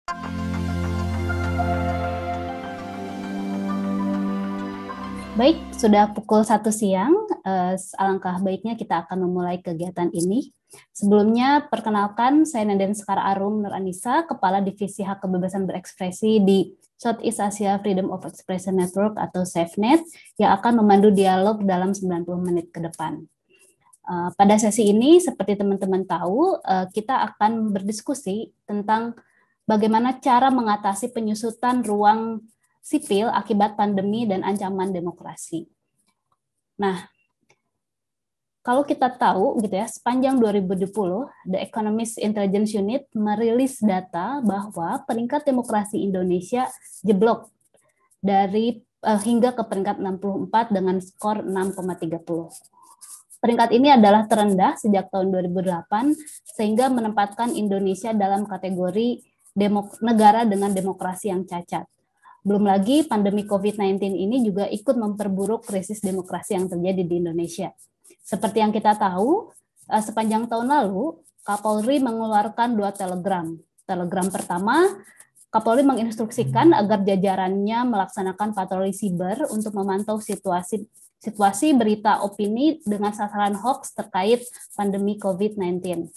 Baik, sudah pukul 1 siang, alangkah baiknya kita akan memulai kegiatan ini. Sebelumnya, perkenalkan saya Nanden Sekar Arum Nur Anissa, Kepala Divisi Hak Kebebasan Berekspresi di Southeast Asia Freedom of Expression Network atau SafeNet, yang akan memandu dialog dalam 90 menit ke depan. Pada sesi ini, seperti teman-teman tahu, kita akan berdiskusi tentang bagaimana cara mengatasi penyusutan ruang sipil akibat pandemi dan ancaman demokrasi. Nah, kalau kita tahu gitu ya, sepanjang 2020, The Economist Intelligence Unit merilis data bahwa peringkat demokrasi Indonesia jeblok dari hingga ke peringkat 64 dengan skor 6,30. Peringkat ini adalah terendah sejak tahun 2008 sehingga menempatkan Indonesia dalam kategori negara dengan demokrasi yang cacat. Belum lagi pandemi COVID-19 ini juga ikut memperburuk krisis demokrasi yang terjadi di Indonesia. Seperti yang kita tahu, sepanjang tahun lalu, Kapolri mengeluarkan 2 telegram. Telegram pertama, Kapolri menginstruksikan agar jajarannya melaksanakan patroli siber untuk memantau situasi berita opini dengan sasaran hoax terkait pandemi COVID-19.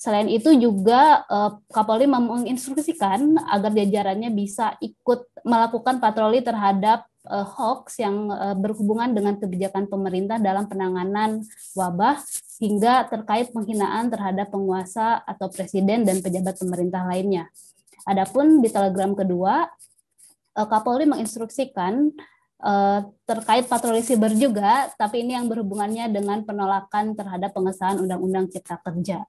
Selain itu juga Kapolri menginstruksikan agar jajarannya bisa ikut melakukan patroli terhadap hoax yang berhubungan dengan kebijakan pemerintah dalam penanganan wabah hingga terkait penghinaan terhadap penguasa atau presiden dan pejabat pemerintah lainnya. Adapun di telegram kedua, Kapolri menginstruksikan terkait patroli siber juga, tapi ini yang berhubungannya dengan penolakan terhadap pengesahan Undang-Undang Cipta Kerja.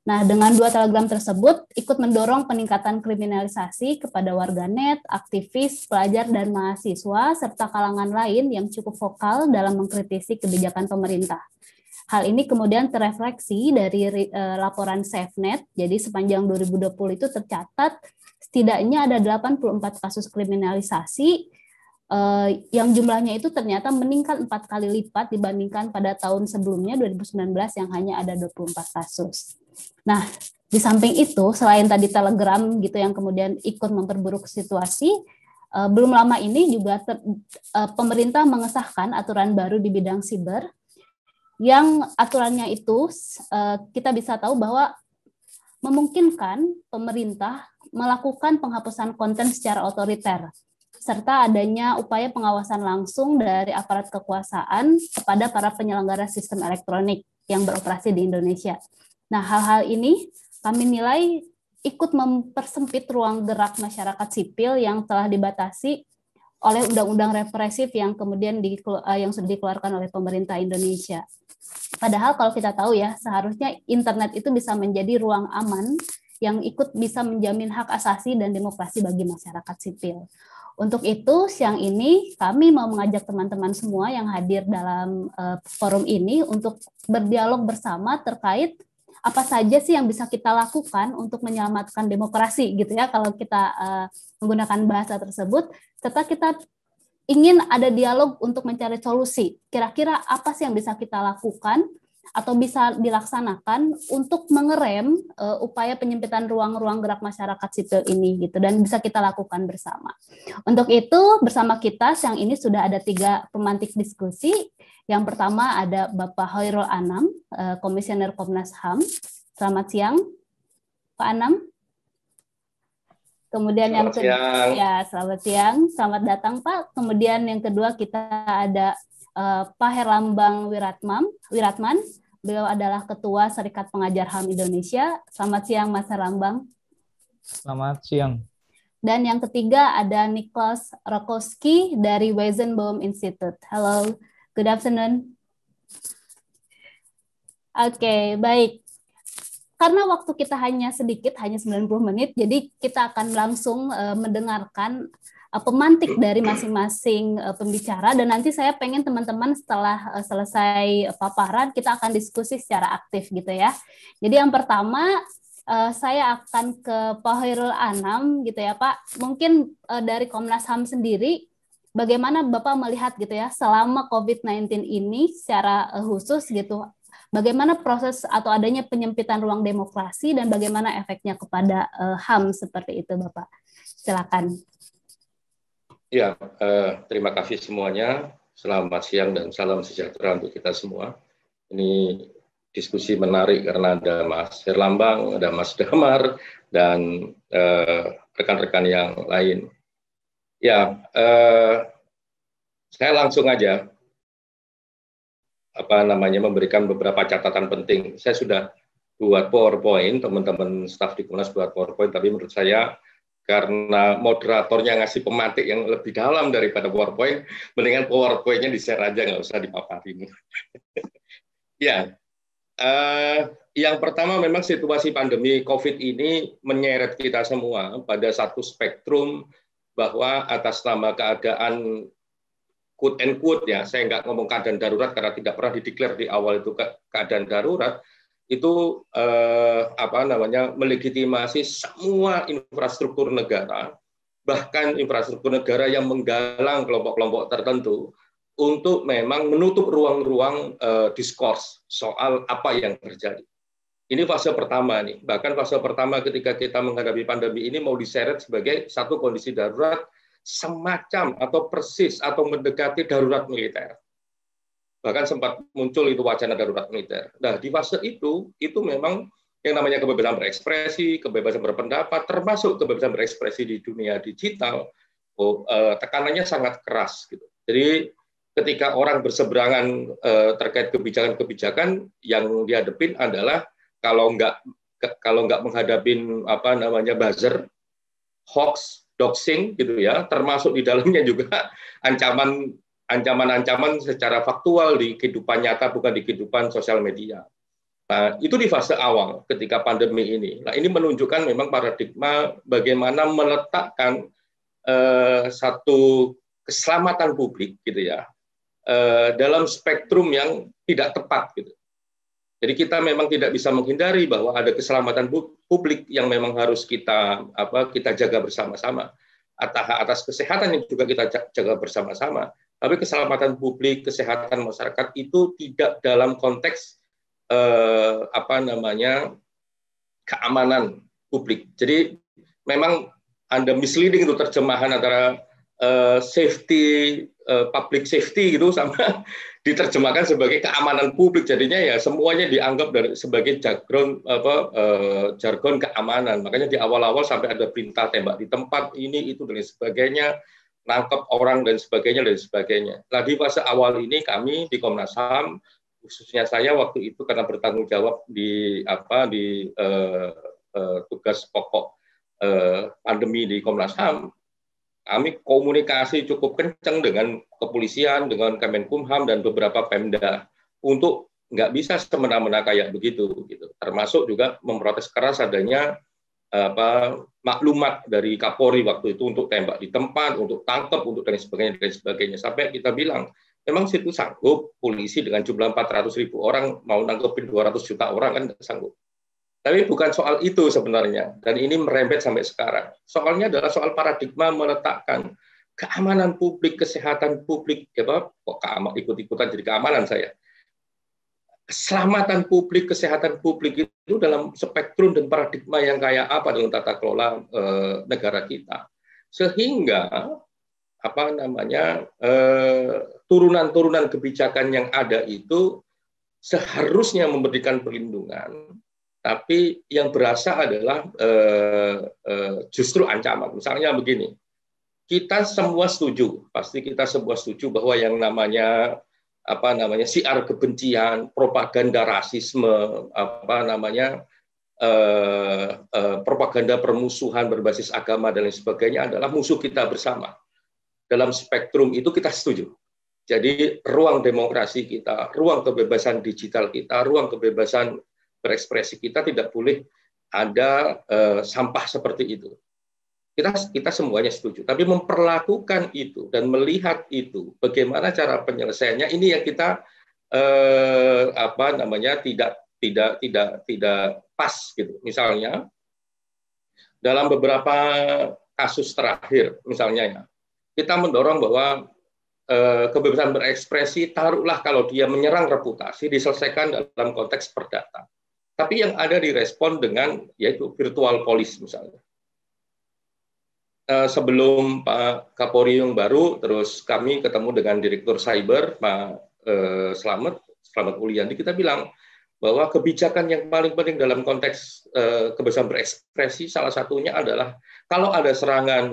Nah, dengan 2 telegram tersebut ikut mendorong peningkatan kriminalisasi kepada warganet, aktivis, pelajar, dan mahasiswa, serta kalangan lain yang cukup vokal dalam mengkritisi kebijakan pemerintah. Hal ini kemudian terefleksi dari laporan SafeNet, jadi sepanjang 2020 itu tercatat setidaknya ada 84 kasus kriminalisasi, yang jumlahnya itu ternyata meningkat 4 kali lipat dibandingkan pada tahun sebelumnya 2019 yang hanya ada 24 kasus. Nah, di samping itu, selain tadi telegram gitu yang kemudian ikut memperburuk situasi, belum lama ini juga pemerintah mengesahkan aturan baru di bidang siber, yang aturannya itu kita bisa tahu bahwa memungkinkan pemerintah melakukan penghapusan konten secara otoriter, serta adanya upaya pengawasan langsung dari aparat kekuasaan kepada para penyelenggara sistem elektronik yang beroperasi di Indonesia. Nah, hal-hal ini kami nilai ikut mempersempit ruang gerak masyarakat sipil yang telah dibatasi oleh undang-undang represif yang kemudian yang sudah dikeluarkan oleh pemerintah Indonesia. Padahal kalau kita tahu ya, seharusnya internet itu bisa menjadi ruang aman yang ikut bisa menjamin hak asasi dan demokrasi bagi masyarakat sipil. Untuk itu, siang ini kami mau mengajak teman-teman semua yang hadir dalam forum ini untuk berdialog bersama terkait apa saja sih yang bisa kita lakukan untuk menyelamatkan demokrasi gitu ya kalau kita menggunakan bahasa tersebut, serta kita ingin ada dialog untuk mencari solusi. Kira-kira apa sih yang bisa kita lakukan atau bisa dilaksanakan untuk mengerem upaya penyempitan ruang-ruang gerak masyarakat sipil ini gitu, dan bisa kita lakukan bersama. Untuk itu bersama kita siang ini sudah ada 3 pemantik diskusi. Yang pertama ada Bapak Hoirul Anam, Komisioner Komnas HAM. Selamat siang, Pak Anam. Kemudian selamat siang, selamat datang Pak. Kemudian yang kedua kita ada Pak Herlambang Wiratman. Beliau adalah Ketua Serikat Pengajar HAM Indonesia. Selamat siang Mas Herlambang. Selamat siang. Dan yang ketiga ada Niklas Rokowski dari Weizenbaum Institute. Hello, good afternoon. Oke, baik. Karena waktu kita hanya sedikit, hanya 90 menit, jadi kita akan langsung mendengarkan pemantik dari masing-masing pembicara, dan nanti saya pengen teman-teman setelah selesai paparan, kita akan diskusi secara aktif gitu ya. Jadi yang pertama, saya akan ke Pak Hoirul Anam gitu ya Pak. Mungkin dari Komnas HAM sendiri, bagaimana Bapak melihat gitu ya selama COVID-19 ini secara khusus gitu, Bagaimana proses atau adanya penyempitan ruang demokrasi dan bagaimana efeknya kepada HAM seperti itu, Bapak? Silakan. Ya, terima kasih semuanya. Selamat siang dan salam sejahtera untuk kita semua. Ini diskusi menarik karena ada Mas Herlambang, ada Mas Damar, dan rekan-rekan yang lain. Ya, saya langsung aja memberikan beberapa catatan penting. Saya sudah buat PowerPoint, teman-teman staf di Komnas buat PowerPoint, tapi menurut saya karena moderatornya ngasih pemantik yang lebih dalam daripada PowerPoint, mendingan PowerPoint-nya di-share aja, nggak usah dipaparin. Ya, yang pertama memang situasi pandemi COVID ini menyeret kita semua pada satu spektrum bahwa atas nama keadaan quote and quote, ya, saya nggak ngomong keadaan darurat karena tidak pernah dideklar di awal itu keadaan darurat, itu melegitimasi semua infrastruktur negara, bahkan infrastruktur negara yang menggalang kelompok-kelompok tertentu untuk memang menutup ruang-ruang diskurs soal apa yang terjadi. Ini fase pertama nih. Bahkan fase pertama ketika kita menghadapi pandemi ini mau diseret sebagai satu kondisi darurat semacam atau persis atau mendekati darurat militer. Bahkan sempat muncul itu wacana darurat militer. Nah, di fase itu memang yang namanya kebebasan berekspresi, kebebasan berpendapat, termasuk kebebasan berekspresi di dunia digital, tekanannya sangat keras gitu. Jadi ketika orang berseberangan terkait kebijakan-kebijakan, yang dihadapin adalah kalau nggak menghadapin buzzer, hoax, doxing gitu ya, termasuk di dalamnya juga ancaman secara faktual di kehidupan nyata, bukan di kehidupan sosial media. Nah, itu di fase awal ketika pandemi ini. Nah, ini menunjukkan memang paradigma bagaimana meletakkan satu keselamatan publik gitu ya dalam spektrum yang tidak tepat gitu. Jadi kita memang tidak bisa menghindari bahwa ada keselamatan publik yang memang harus kita jaga bersama-sama. Atas kesehatan yang juga kita jaga bersama-sama. Tapi keselamatan publik, kesehatan masyarakat itu tidak dalam konteks keamanan publik. Jadi memang ada misleading itu terjemahan antara public safety gitu sama diterjemahkan sebagai keamanan publik, jadinya ya semuanya dianggap sebagai jargon keamanan. Makanya di awal-awal sampai ada perintah tembak di tempat ini itu dan sebagainya, nangkep orang dan sebagainya. Nah, di fase awal ini kami di Komnas HAM, khususnya saya waktu itu karena bertanggung jawab di tugas pokok pandemi di Komnas HAM, kami komunikasi cukup kencang dengan kepolisian, dengan Kemenkumham dan beberapa Pemda untuk nggak bisa semena-mena kayak begitu, gitu. Termasuk juga memprotes keras adanya maklumat dari Kapolri waktu itu untuk tembak di tempat, untuk tangkap, untuk dan sebagainya. Sampai kita bilang, memang situ sanggup polisi dengan jumlah 400.000 orang mau nangkepin 200 juta orang kan nggak sanggup. Tapi bukan soal itu sebenarnya, dan ini merembet sampai sekarang. Soalnya adalah soal paradigma meletakkan keamanan publik, kesehatan publik, kok ikut-ikutan jadi keamanan saya. Keselamatan publik, kesehatan publik itu dalam spektrum dan paradigma yang kayak apa dalam tata kelola negara kita. Sehingga turunan-turunan kebijakan yang ada itu seharusnya memberikan perlindungan, tapi yang berasa adalah justru ancaman. Misalnya begini, kita semua setuju, pasti kita semua setuju bahwa yang namanya siar kebencian, propaganda rasisme, propaganda permusuhan berbasis agama dan lain sebagainya adalah musuh kita bersama. Dalam spektrum itu kita setuju. Jadi ruang demokrasi kita, ruang kebebasan digital kita, ruang kebebasan berekspresi kita tidak boleh ada sampah seperti itu. Kita semuanya setuju, tapi memperlakukan itu dan melihat itu, bagaimana cara penyelesaiannya, ini yang kita tidak pas gitu. Misalnya dalam beberapa kasus terakhir, misalnya ya, kita mendorong bahwa kebebasan berekspresi, taruhlah kalau dia menyerang reputasi, diselesaikan dalam konteks perdata. Tapi yang ada direspon dengan yaitu virtual police misalnya. Sebelum Pak Kapolri yang baru, terus kami ketemu dengan Direktur Cyber, Pak Slamet Uliandi, kita bilang bahwa kebijakan yang paling penting dalam konteks kebebasan berekspresi salah satunya adalah kalau ada serangan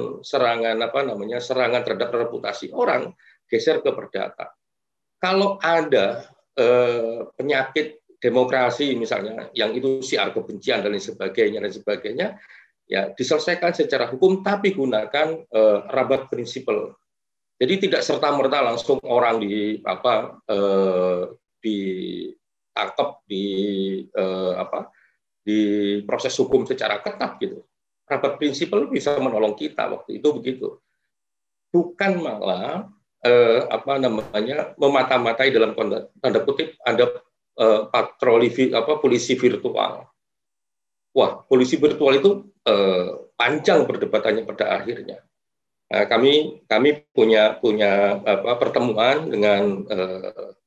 terhadap reputasi orang, geser ke perdata. Kalau ada penyakit demokrasi misalnya yang itu siar kebencian dan sebagainya, ya diselesaikan secara hukum tapi gunakan rabat prinsipal. Jadi tidak serta-merta langsung orang ditangkap di proses hukum secara ketat gitu. Rabat prinsipal bisa menolong kita waktu itu begitu. Bukan malah memata-matai dalam tanda kutip ada patroli polisi virtual. Wah, polisi virtual itu panjang perdebatannya pada akhirnya. Nah, kami punya pertemuan dengan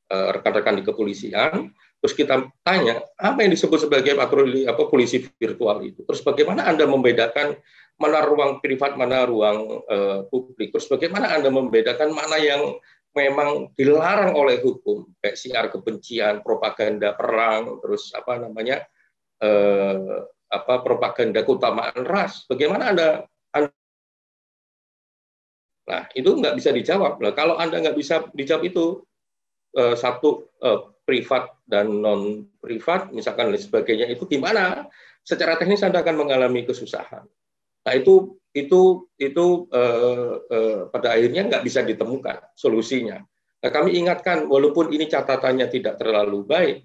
rekan-rekan di kepolisian, terus kita tanya apa yang disebut sebagai patroli polisi virtual itu. Terus bagaimana Anda membedakan mana ruang privat, mana ruang publik. Terus bagaimana Anda membedakan mana yang memang dilarang oleh hukum, kayak siar kebencian, propaganda perang, terus propaganda keutamaan ras. Bagaimana Anda nah, itu nggak bisa dijawab. Nah, kalau Anda nggak bisa dijawab itu, privat dan non privat, misalkan dan sebagainya, itu gimana? Secara teknis Anda akan mengalami kesusahan. Nah, itu pada akhirnya nggak bisa ditemukan solusinya. Nah, kami ingatkan, walaupun ini catatannya tidak terlalu baik,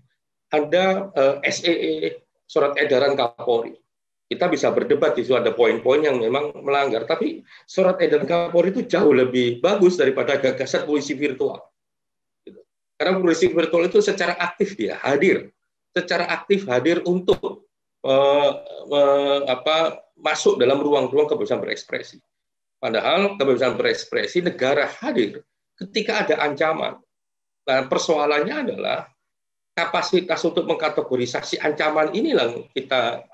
ada SEE, surat edaran Kapolri. Kita bisa berdebat, di situ ada poin-poin yang memang melanggar, tapi surat edaran Kapolri itu jauh lebih bagus daripada gagasan polisi virtual. Karena polisi virtual itu secara aktif dia hadir, untuk masuk dalam ruang-ruang kebebasan berekspresi. Padahal kebebasan berekspresi negara hadir ketika ada ancaman. Nah, persoalannya adalah kapasitas untuk mengkategorisasi ancaman inilah kita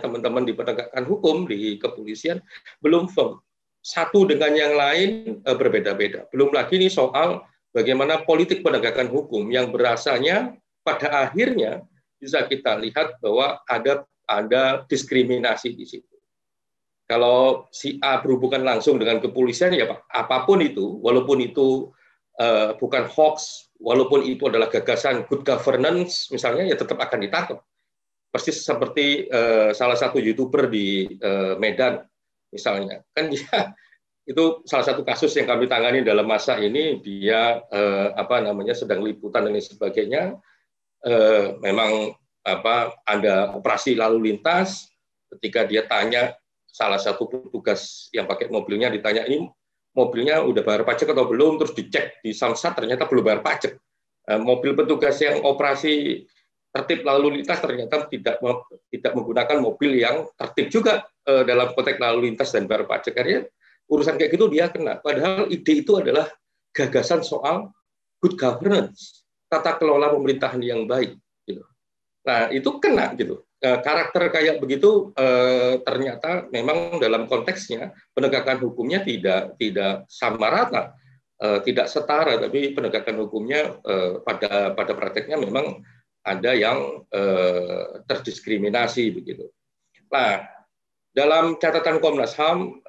teman-teman di penegakan hukum di kepolisian belum firm. Satu dengan yang lain berbeda-beda. Belum lagi ini soal bagaimana politik penegakan hukum yang berasanya pada akhirnya bisa kita lihat bahwa ada diskriminasi di situ. Kalau si A berhubungan langsung dengan kepolisian, ya Pak, apapun itu, walaupun itu bukan hoax, walaupun itu adalah gagasan good governance, misalnya, ya tetap akan ditangkap. Persis seperti salah satu YouTuber di Medan, misalnya. Kan dia, itu salah satu kasus yang kami tangani dalam masa ini, dia sedang liputan dan sebagainya, memang ada operasi lalu lintas, ketika dia tanya, salah satu petugas yang pakai mobilnya ditanya, ini mobilnya udah bayar pajak atau belum, terus dicek di Samsat ternyata belum bayar pajak. Mobil petugas yang operasi tertib lalu lintas ternyata tidak menggunakan mobil yang tertib juga dalam konteks lalu lintas dan bayar pajak. Karena urusan kayak gitu dia kena. Padahal ide itu adalah gagasan soal good governance, tata kelola pemerintahan yang baik. Gitu. Nah, itu kena gitu. Karakter kayak begitu ternyata memang dalam konteksnya penegakan hukumnya tidak sama rata, tidak setara, tapi penegakan hukumnya pada prakteknya memang ada yang terdiskriminasi begitu. Nah, dalam catatan Komnas HAM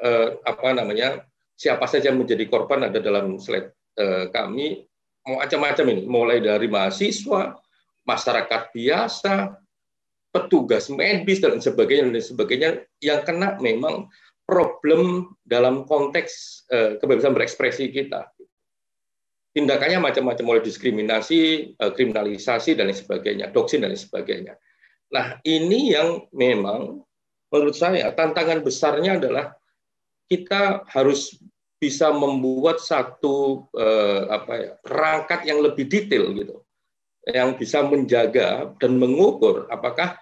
siapa saja menjadi korban ada dalam slide kami, macam-macam ini, mulai dari mahasiswa, masyarakat biasa, petugas medis dan sebagainya yang kena memang problem dalam konteks kebebasan berekspresi kita. Tindakannya macam-macam, mulai diskriminasi, kriminalisasi dan sebagainya, doxing dan sebagainya. Nah, ini yang memang menurut saya tantangan besarnya adalah kita harus bisa membuat satu perangkat yang lebih detail gitu, yang bisa menjaga dan mengukur apakah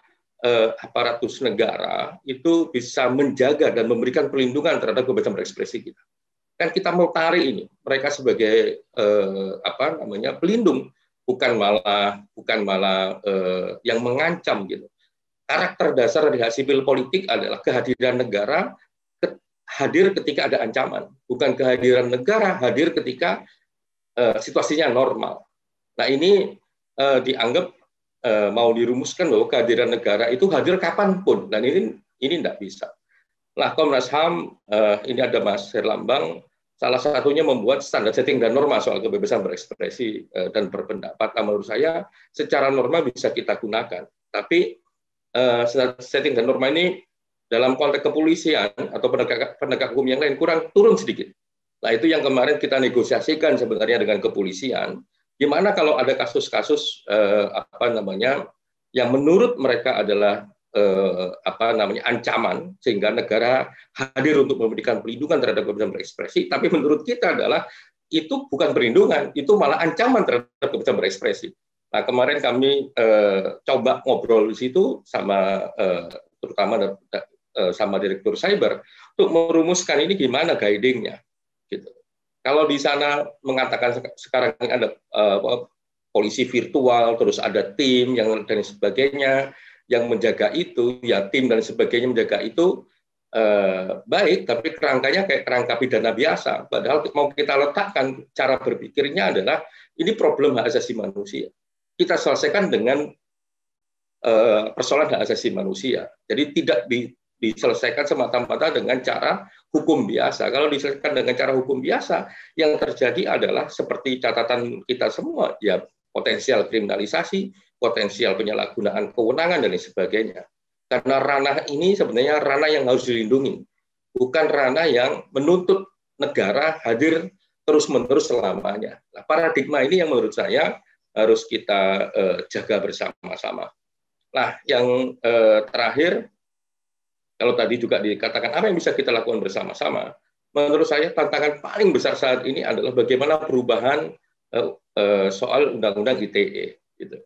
aparatus negara itu bisa menjaga dan memberikan perlindungan terhadap kebebasan berekspresi kita. Kan kita mau tarik ini mereka sebagai pelindung, bukan malah yang mengancam gitu. Karakter dasar dari hak sipil politik adalah kehadiran negara hadir ketika ada ancaman, bukan kehadiran negara hadir ketika situasinya normal. Nah ini dianggap mau dirumuskan bahwa kehadiran negara itu hadir kapanpun, dan ini tidak bisa. Nah, Komnas HAM, ini ada Mas Herlambang, salah satunya membuat standar setting dan norma soal kebebasan berekspresi dan berpendapat. Nah, menurut saya secara norma bisa kita gunakan, tapi setting dan norma ini dalam konteks kepolisian atau penegak hukum yang lain kurang turun sedikit. Nah, itu yang kemarin kita negosiasikan sebenarnya dengan kepolisian. Gimana kalau ada kasus-kasus yang menurut mereka adalah ancaman sehingga negara hadir untuk memberikan perlindungan terhadap kebebasan berekspresi, tapi menurut kita adalah itu bukan perlindungan, itu malah ancaman terhadap kebebasan berekspresi. Nah, kemarin kami coba ngobrol di situ sama terutama sama Direktur Cyber untuk merumuskan ini gimana guiding-nya gitu. Kalau di sana mengatakan sekarang ada polisi virtual, terus ada tim yang dan sebagainya yang menjaga itu, ya tim dan sebagainya menjaga itu baik, tapi kerangkanya kayak kerangka pidana biasa. Padahal mau kita letakkan cara berpikirnya adalah ini problem hak asasi manusia. Kita selesaikan dengan persoalan hak asasi manusia. Jadi tidak diselesaikan semata-mata dengan cara hukum biasa. Kalau diselesaikan dengan cara hukum biasa, yang terjadi adalah seperti catatan kita semua, ya potensial kriminalisasi, potensial penyalahgunaan kewenangan, dan lain sebagainya. Karena ranah ini sebenarnya ranah yang harus dilindungi, bukan ranah yang menuntut negara hadir terus-menerus selamanya. Nah, paradigma ini yang menurut saya harus kita jaga bersama-sama. Nah, yang terakhir, kalau tadi juga dikatakan apa yang bisa kita lakukan bersama-sama, menurut saya tantangan paling besar saat ini adalah bagaimana perubahan soal Undang-Undang ITE. Gitu.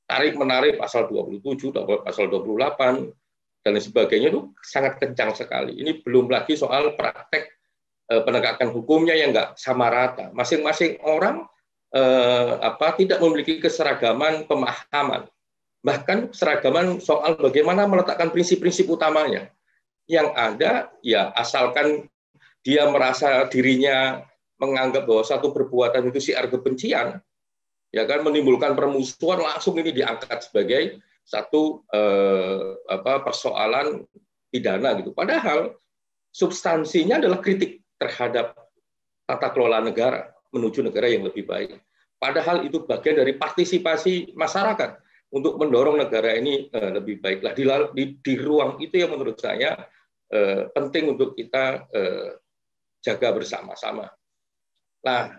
Tarik-menarik pasal 27, pasal 28, dan sebagainya itu sangat kencang sekali. Ini belum lagi soal praktek penegakan hukumnya yang nggak sama rata. Masing-masing orang tidak memiliki keseragaman pemahaman. Bahkan seragaman soal bagaimana meletakkan prinsip-prinsip utamanya. Yang ada, ya asalkan dia merasa dirinya menganggap bahwa satu perbuatan itu siar kebencian, ya kan, menimbulkan permusuhan, langsung ini diangkat sebagai satu persoalan pidana gitu. Padahal substansinya adalah kritik terhadap tata kelola negara menuju negara yang lebih baik. Padahal itu bagian dari partisipasi masyarakat untuk mendorong negara ini lebih baiklah. Di ruang itu yang menurut saya penting untuk kita jaga bersama-sama. Nah,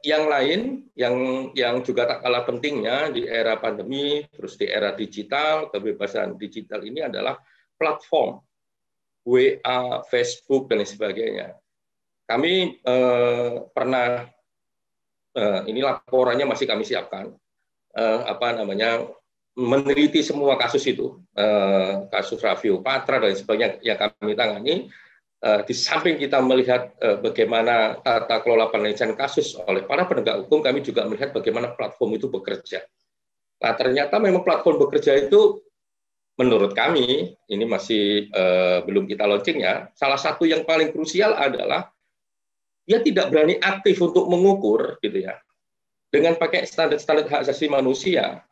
yang lain yang juga tak kalah pentingnya di era pandemi, terus di era digital, kebebasan digital ini adalah platform WA, Facebook, dan sebagainya. Kami pernah, ini laporannya masih kami siapkan, meneliti semua kasus itu, kasus Raffio Patra dan sebagainya yang kami tangani. Di samping kita melihat bagaimana tata kelola penyelesaian kasus oleh para penegak hukum, kami juga melihat bagaimana platform itu bekerja. Nah, ternyata memang platform bekerja itu, menurut kami, ini masih belum kita launching ya, salah satu yang paling krusial adalah dia tidak berani aktif untuk mengukur, gitu ya, dengan pakai standar-standar hak asasi manusia,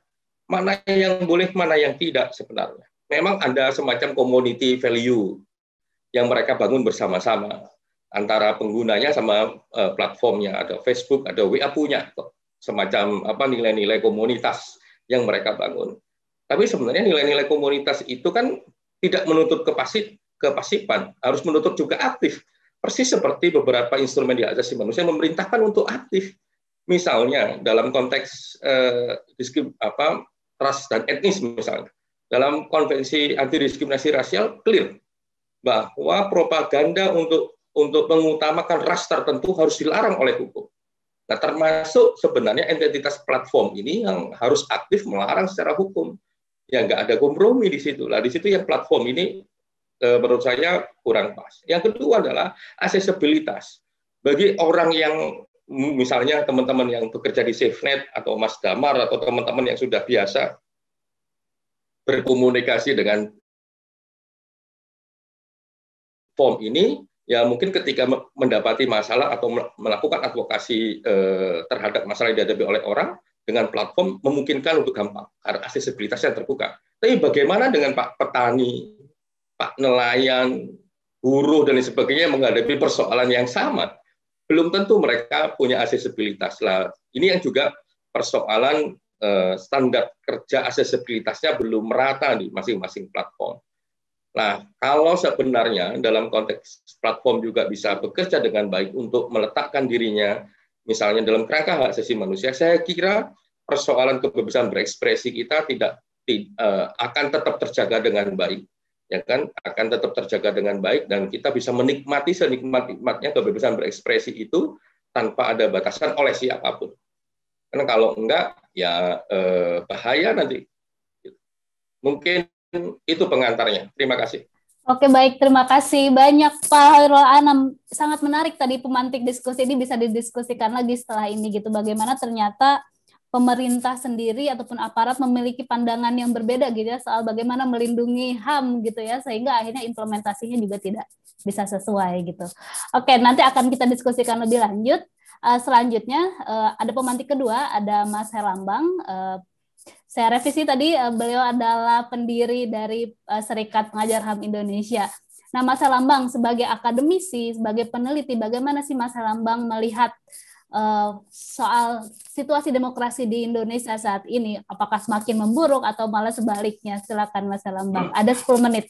mana yang boleh, mana yang tidak sebenarnya. Memang ada semacam community value yang mereka bangun bersama-sama antara penggunanya sama platformnya. Ada Facebook, ada WA punya semacam nilai-nilai komunitas yang mereka bangun. Tapi sebenarnya nilai-nilai komunitas itu kan tidak menuntut kepasifan, harus menuntut juga aktif. Persis seperti beberapa instrumen di hak asasi manusia memerintahkan untuk aktif. Misalnya dalam konteks ras dan etnis misalnya. Dalam konvensi anti diskriminasi rasial clear bahwa propaganda untuk mengutamakan ras tertentu harus dilarang oleh hukum. Nah, termasuk sebenarnya entitas platform ini yang harus aktif melarang secara hukum. Ya nggak ada kompromi di situ. Nah, di situ yang platform ini menurut saya kurang pas. Yang kedua adalah aksesibilitas. Bagi orang yang misalnya teman-teman yang bekerja di SafeNet atau Mas Damar atau teman-teman yang sudah biasa berkomunikasi dengan form ini, ya mungkin ketika mendapati masalah atau melakukan advokasi terhadap masalah yang dihadapi oleh orang, dengan platform memungkinkan untuk gampang, karena aksesibilitasnya terbuka. Tapi bagaimana dengan Pak Petani, Pak Nelayan, buruh, dan lain sebagainya menghadapi persoalan yang sama? Belum tentu mereka punya aksesibilitas. Lah, ini yang juga persoalan standar kerja aksesibilitasnya belum merata di masing-masing platform. Nah, kalau sebenarnya dalam konteks platform juga bisa bekerja dengan baik untuk meletakkan dirinya, misalnya dalam kerangka hak asasi manusia, saya kira persoalan kebebasan berekspresi kita akan tetap terjaga dengan baik, ya kan? Akan tetap terjaga dengan baik, dan kita bisa menikmati senikmat-nikmatnya kebebasan berekspresi itu tanpa ada batasan oleh siapapun. Karena kalau enggak, ya bahaya nanti. Mungkin itu pengantarnya. Terima kasih. Oke, baik. Terima kasih banyak Pak Khairul Anam. Sangat menarik tadi pemantik diskusi ini, bisa didiskusikan lagi setelah ini gitu. Bagaimana ternyata pemerintah sendiri ataupun aparat memiliki pandangan yang berbeda gitu ya soal bagaimana melindungi HAM gitu ya, sehingga akhirnya implementasinya juga tidak bisa sesuai gitu. Oke, nanti akan kita diskusikan lebih lanjut. Selanjutnya ada pemantik kedua, ada Mas Herlambang. Saya revisi tadi, beliau adalah pendiri dari Serikat Pengajar HAM Indonesia. Nah, Mas Herlambang sebagai akademisi, sebagai peneliti, bagaimana sih Mas Herlambang melihat soal situasi demokrasi di Indonesia saat ini? Apakah semakin memburuk atau malah sebaliknya? Silakan Mas Herlambang. Ada 10 menit.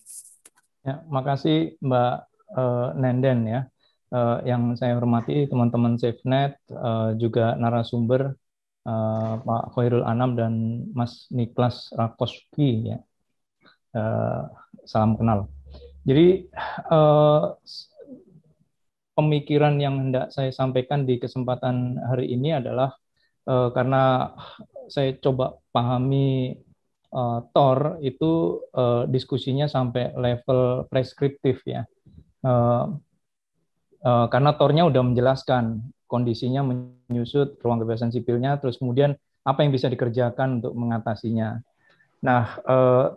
Ya, makasih Mbak Nenden ya. Yang saya hormati teman-teman SafeNet, juga narasumber Pak Khairul Anam dan Mas Niklas Rakoski ya. Salam kenal. Jadi pemikiran yang hendak saya sampaikan di kesempatan hari ini adalah karena saya coba pahami TOR itu diskusinya sampai level preskriptif ya. Karena TOR-nya udah menjelaskan kondisinya menyusut ruang kebebasan sipilnya, terus kemudian apa yang bisa dikerjakan untuk mengatasinya. Nah,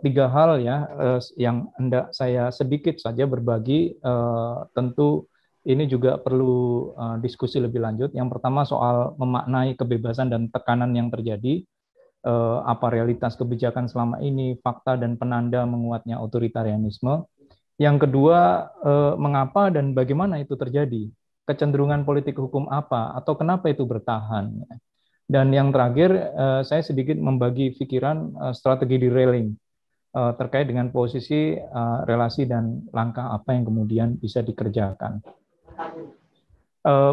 3 hal ya yang hendak saya sedikit saja berbagi, tentu ini juga perlu diskusi lebih lanjut. Yang pertama soal memaknai kebebasan dan tekanan yang terjadi, apa realitas kebijakan selama ini, fakta dan penanda menguatnya otoritarianisme. Yang kedua, mengapa dan bagaimana itu terjadi? Kecenderungan politik hukum apa atau kenapa itu bertahan? Dan yang terakhir, saya sedikit membagi pikiran strategi derailing terkait dengan posisi, relasi, dan langkah apa yang kemudian bisa dikerjakan.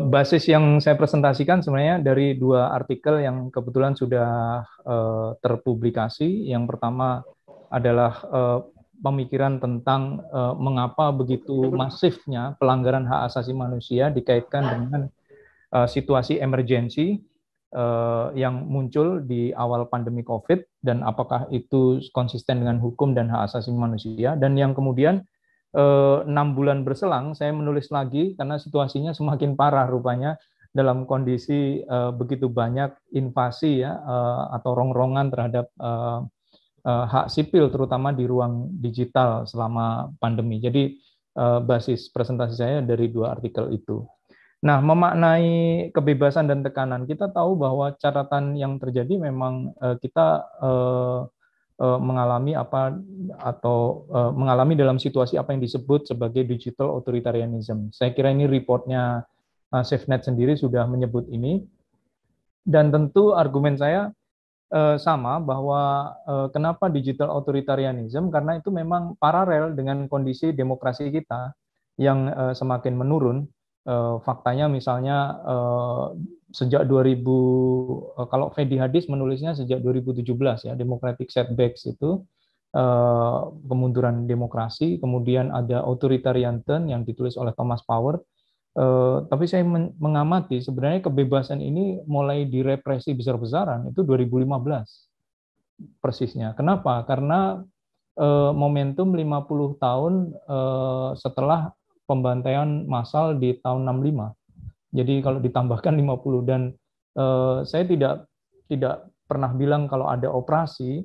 Basis yang saya presentasikan sebenarnya dari 2 artikel yang kebetulan sudah terpublikasi. Yang pertama adalah pemikiran tentang mengapa begitu masifnya pelanggaran hak asasi manusia dikaitkan dengan situasi emergensi yang muncul di awal pandemi COVID, dan apakah itu konsisten dengan hukum dan hak asasi manusia. Dan yang kemudian 6 bulan berselang saya menulis lagi karena situasinya semakin parah rupanya dalam kondisi begitu banyak invasi ya atau rongrongan terhadap hak sipil terutama di ruang digital selama pandemi. Jadi basis presentasi saya dari 2 artikel itu. Nah, memaknai kebebasan dan tekanan, kita tahu bahwa catatan yang terjadi memang kita mengalami apa atau mengalami dalam situasi apa yang disebut sebagai digital authoritarianism. Saya kira ini reportnya SafeNet sendiri sudah menyebut ini. Dan tentu argumen saya sama bahwa kenapa digital authoritarianism, karena itu memang paralel dengan kondisi demokrasi kita yang semakin menurun. Faktanya misalnya sejak 2000, kalau Fedi Hadis menulisnya sejak 2017 ya, democratic setbacks itu kemunduran demokrasi, kemudian ada authoritarian turn yang ditulis oleh Thomas Power. Tapi saya mengamati sebenarnya kebebasan ini mulai direpresi besar-besaran itu 2015 persisnya. Kenapa? Karena momentum 50 tahun setelah pembantaian massal di tahun 65. Jadi kalau ditambahkan 50 dan saya tidak pernah bilang kalau ada operasi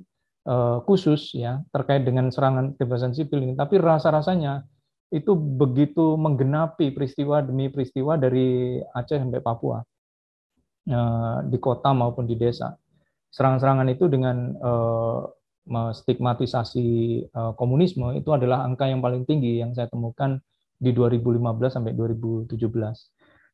khusus ya terkait dengan serangan kebebasan sipil ini, tapi rasa-rasanya itu begitu menggenapi peristiwa demi peristiwa dari Aceh sampai Papua, di kota maupun di desa. Serangan-serangan itu dengan stigmatisasi komunisme itu adalah angka yang paling tinggi yang saya temukan di 2015 sampai 2017.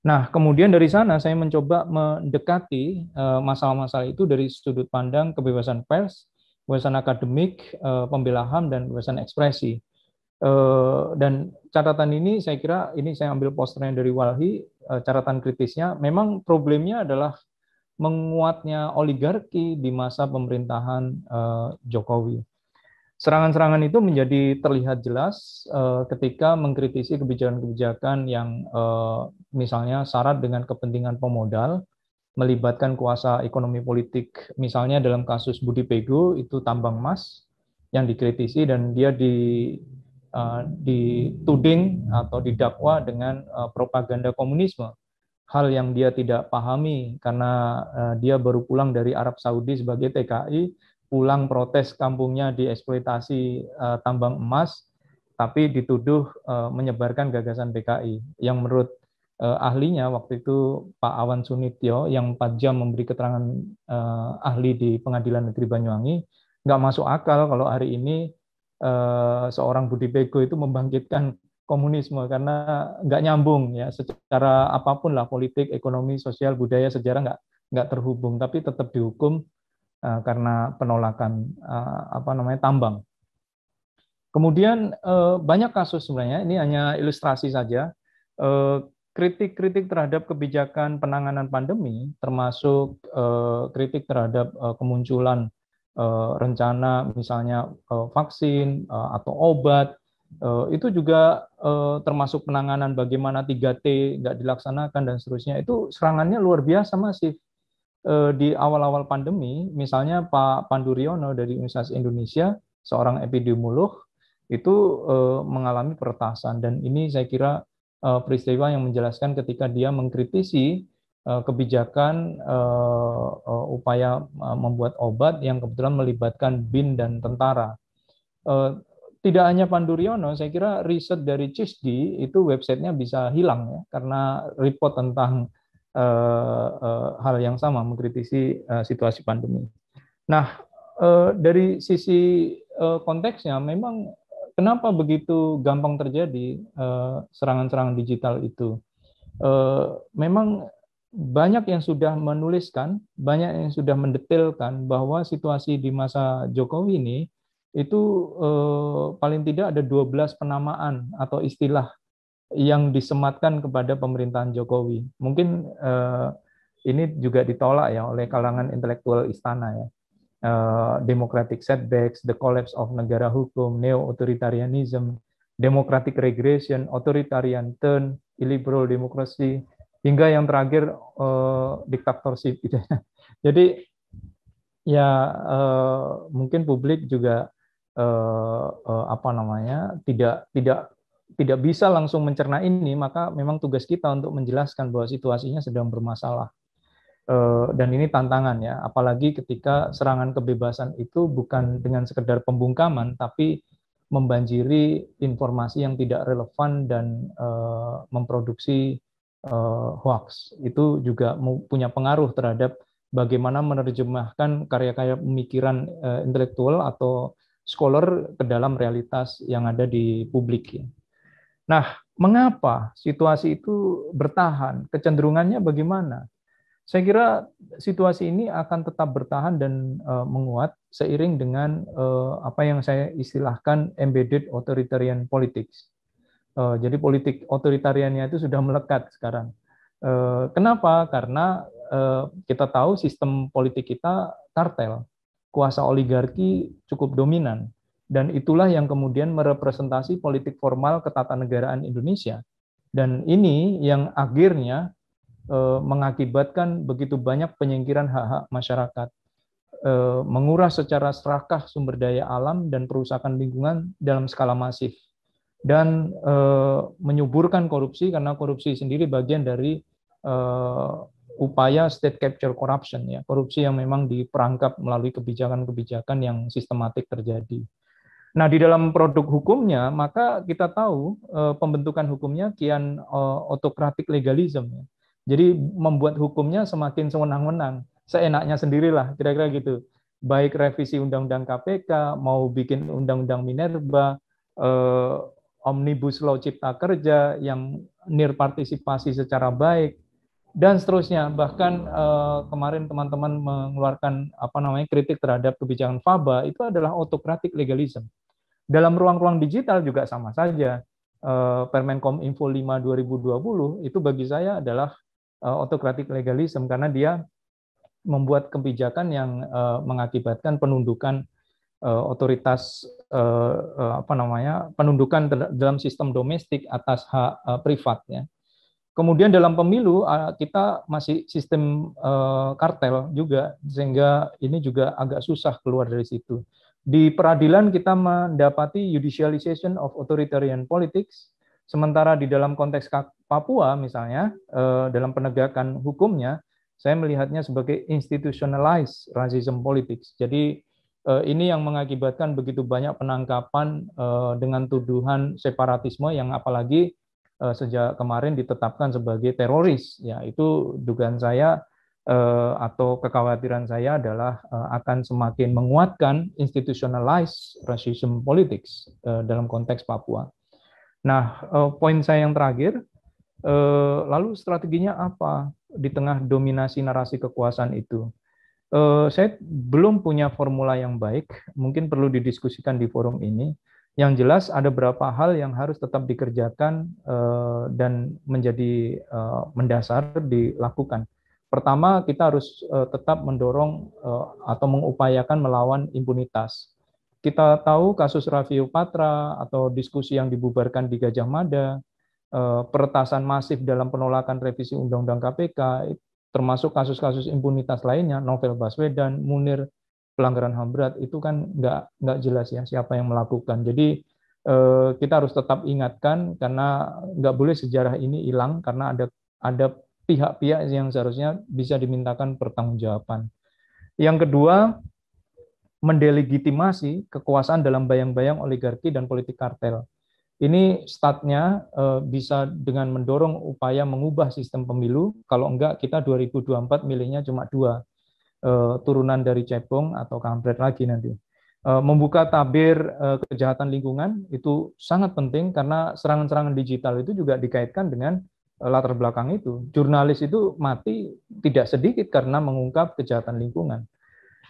Nah, kemudian dari sana saya mencoba mendekati masalah-masalah itu dari sudut pandang kebebasan pers, kebebasan akademik, pembela HAM, dan kebebasan ekspresi. Dan catatan ini saya kira, ini saya ambil posternya dari Walhi, catatan kritisnya, memang problemnya adalah menguatnya oligarki di masa pemerintahan Jokowi. Serangan-serangan itu menjadi terlihat jelas ketika mengkritisi kebijakan-kebijakan yang misalnya syarat dengan kepentingan pemodal, melibatkan kuasa ekonomi politik, misalnya dalam kasus Budi Pego itu tambang emas yang dikritisi dan dia dituding atau didakwa dengan propaganda komunisme. Hal yang dia tidak pahami karena dia baru pulang dari Arab Saudi sebagai TKI, pulang protes kampungnya dieksploitasi tambang emas, tapi dituduh menyebarkan gagasan PKI. Yang menurut ahlinya waktu itu Pak Awan Sunityo yang 4 jam memberi keterangan ahli di Pengadilan Negeri Banyuwangi, nggak masuk akal kalau hari ini seorang Budi Pego itu membangkitkan komunisme karena nggak nyambung ya secara apapun lah, politik, ekonomi, sosial, budaya, sejarah nggak terhubung, tapi tetap dihukum karena penolakan tambang. Kemudian banyak kasus sebenarnya, ini hanya ilustrasi saja, kritik-kritik terhadap kebijakan penanganan pandemi, termasuk kritik terhadap kemunculan rencana misalnya vaksin atau obat, itu juga termasuk penanganan bagaimana 3T nggak dilaksanakan dan seterusnya, itu serangannya luar biasa masif. Di awal-awal pandemi, misalnya Pak Pandu Riono dari Universitas Indonesia, seorang epidemiolog, itu mengalami peretasan. Dan ini saya kira peristiwa yang menjelaskan ketika dia mengkritisi kebijakan upaya membuat obat yang kebetulan melibatkan BIN dan tentara. Tidak hanya Pandu Riono, saya kira riset dari CISDI itu websitenya bisa hilang ya, karena report tentang hal yang sama, mengkritisi situasi pandemi. Nah, dari sisi konteksnya, memang kenapa begitu gampang terjadi serangan-serangan digital itu? Memang banyak yang sudah menuliskan, banyak yang sudah mendetailkan bahwa situasi di masa Jokowi ini itu paling tidak ada 12 penamaan atau istilah yang disematkan kepada pemerintahan Jokowi. Mungkin ini juga ditolak ya oleh kalangan intelektual istana ya. Democratic setbacks, the collapse of negara hukum, neo-authoritarianism, democratic regression, authoritarian turn, illiberal democracy, hingga yang terakhir dictatorship gitu. Jadi ya mungkin publik juga tidak bisa langsung mencerna ini, maka memang tugas kita untuk menjelaskan bahwa situasinya sedang bermasalah. Dan ini tantangan ya, apalagi ketika serangan kebebasan itu bukan dengan sekedar pembungkaman, tapi membanjiri informasi yang tidak relevan dan memproduksi hoax. Itu juga punya pengaruh terhadap bagaimana menerjemahkan karya-karya pemikiran intelektual atau scholar ke dalam realitas yang ada di publik. Nah, mengapa situasi itu bertahan? Kecenderungannya bagaimana? Saya kira situasi ini akan tetap bertahan dan menguat seiring dengan apa yang saya istilahkan embedded authoritarian politics. Jadi politik otoritariannya itu sudah melekat sekarang. Kenapa? Karena kita tahu sistem politik kita kartel, kuasa oligarki cukup dominan, dan itulah yang kemudian merepresentasi politik formal ketatanegaraan Indonesia. Dan ini yang akhirnya mengakibatkan begitu banyak penyingkiran hak-hak masyarakat, menguras secara serakah sumber daya alam dan perusakan lingkungan dalam skala masif, dan menyuburkan korupsi karena korupsi sendiri bagian dari upaya state capture corruption, ya, korupsi yang memang diperangkap melalui kebijakan-kebijakan yang sistematik terjadi. Nah, di dalam produk hukumnya, maka kita tahu pembentukan hukumnya kian autokratik legalism. Ya. Jadi membuat hukumnya semakin sewenang-wenang, seenaknya sendirilah, kira-kira gitu. Baik revisi Undang-Undang KPK, mau bikin Undang-Undang Minerba, Omnibus Law Cipta Kerja yang nirpartisipasi secara baik, dan seterusnya. Bahkan kemarin teman-teman mengeluarkan kritik terhadap kebijakan FABA, itu adalah autokratik legalism. Dalam ruang-ruang digital juga sama saja. Permenkom Info 5 2020 itu bagi saya adalah autokratik legalism karena dia membuat kebijakan yang mengakibatkan penundukan otoritas penundukan dalam sistem domestik atas hak privat, ya. Kemudian dalam pemilu kita masih sistem kartel juga, sehingga ini juga agak susah keluar dari situ. Di peradilan kita mendapati judicialization of authoritarian politics, sementara di dalam konteks Papua misalnya, dalam penegakan hukumnya, saya melihatnya sebagai institutionalized racism politics. Jadi ini yang mengakibatkan begitu banyak penangkapan dengan tuduhan separatisme yang apalagi sejak kemarin ditetapkan sebagai teroris. Ya, itu dugaan saya atau kekhawatiran saya adalah akan semakin menguatkan institutionalized racism politics dalam konteks Papua. Nah, poin saya yang terakhir, lalu strateginya apa di tengah dominasi narasi kekuasaan itu? Saya belum punya formula yang baik, mungkin perlu didiskusikan di forum ini. Yang jelas ada beberapa hal yang harus tetap dikerjakan dan menjadi mendasar dilakukan. Pertama, kita harus tetap mendorong atau mengupayakan melawan impunitas. Kita tahu kasus Raffio Patra atau diskusi yang dibubarkan di Gajah Mada, peretasan masif dalam penolakan revisi Undang-Undang KPK, termasuk kasus-kasus impunitas lainnya, Novel Baswedan, Munir, pelanggaran HAM berat, itu kan nggak jelas ya siapa yang melakukan. Jadi kita harus tetap ingatkan karena nggak boleh sejarah ini hilang karena ada pihak-pihak yang seharusnya bisa dimintakan pertanggungjawaban. Yang kedua, mendelegitimasi kekuasaan dalam bayang-bayang oligarki dan politik kartel. Ini startnya bisa dengan mendorong upaya mengubah sistem pemilu, kalau enggak kita 2024 milihnya cuma 2, turunan dari cebong atau kampret lagi nanti. Membuka tabir kejahatan lingkungan itu sangat penting karena serangan-serangan digital itu juga dikaitkan dengan latar belakang itu. Jurnalis itu mati tidak sedikit karena mengungkap kejahatan lingkungan.